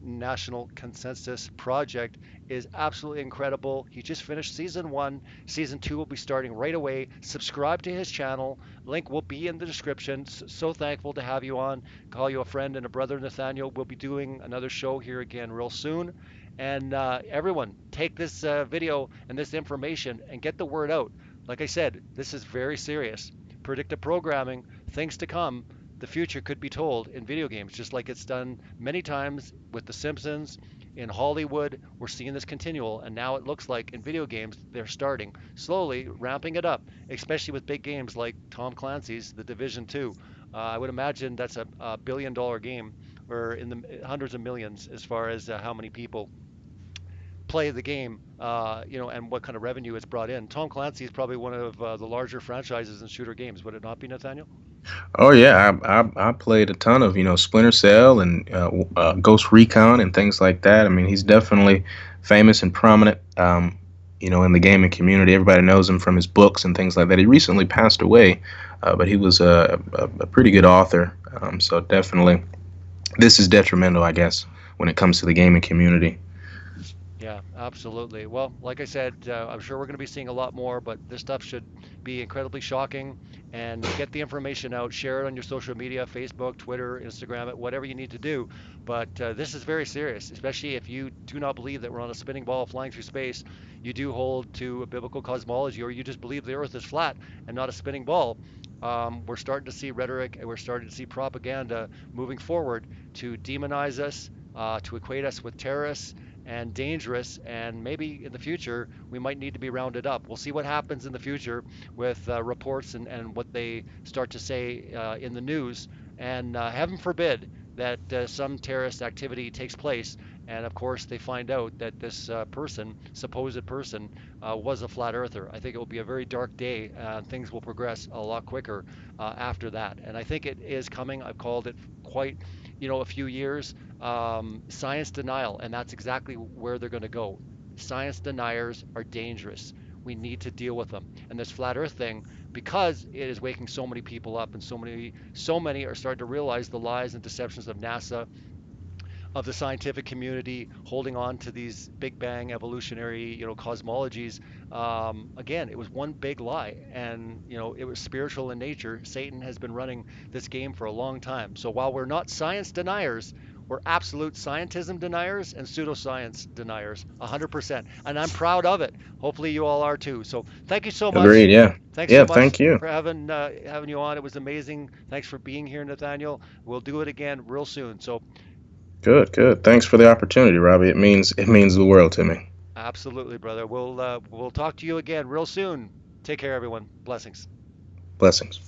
National Consensus Project, is absolutely incredible. He just finished season one. Season two will be starting right away. Subscribe to his channel. Link will be in the description. So thankful to have you on. Call you a friend and a brother, Nathaniel. We'll be doing another show here again real soon. And everyone, take this video and this information and get the word out. Like I said, this is very serious. Predictive programming, things to come. The future could be told in video games, just like it's done many times with The Simpsons. In Hollywood, we're seeing this continual, and now it looks like in video games, they're starting slowly ramping it up, especially with big games like Tom Clancy's The Division 2. I would imagine that's a billion-dollar game, or in the hundreds of millions as far as how many people play the game, and what kind of revenue it's brought in. Tom Clancy is probably one of the larger franchises in shooter games, would it not be, Nathaniel? Oh yeah, I played a ton of Splinter Cell and Ghost Recon and things like that. I mean, he's definitely famous and prominent. in the gaming community. Everybody knows him from his books and things like that. He recently passed away, but he was a pretty good author. So definitely, this is detrimental, I guess, when it comes to the gaming community. Yeah, absolutely. Well, like I said, I'm sure we're going to be seeing a lot more, but this stuff should be incredibly shocking. And get the information out, share it on your social media, Facebook, Twitter, Instagram, it, whatever you need to do. But this is very serious, especially if you do not believe that we're on a spinning ball flying through space. You do hold to a biblical cosmology, or you just believe the Earth is flat and not a spinning ball. We're starting to see rhetoric and we're starting to see propaganda moving forward to demonize us, to equate us with terrorists and dangerous. And maybe in the future, we might need to be rounded up. We'll see what happens in the future with reports and what they start to say in the news. And heaven forbid that some terrorist activity takes place. And of course, they find out that this person, supposed person, was a flat earther. I think it will be a very dark day, and things will progress a lot quicker after that. And I think it is coming. I've called it quite, a few years. Science denial, and that's exactly where they're going to go. Science deniers are dangerous. We need to deal with them. And this flat Earth thing, because it is waking so many people up, and so many are starting to realize the lies and deceptions of NASA, of the scientific community, holding on to these Big Bang evolutionary, cosmologies. Again, it was one big lie, and it was spiritual in nature. Satan has been running this game for a long time. So while we're not science deniers, we're absolute scientism deniers and pseudoscience deniers, 100%. And I'm proud of it. Hopefully, you all are too. So thank you so much. Agreed. Yeah. Thanks so Yeah. much Thank you. for having you on. It was amazing. Thanks for being here, Nathaniel. We'll do it again real soon. So Good. Good. Thanks for the opportunity, Robbie. It means the world to me. absolutely, brother. We'll talk to you again real soon. Take care, everyone. Blessings. Blessings.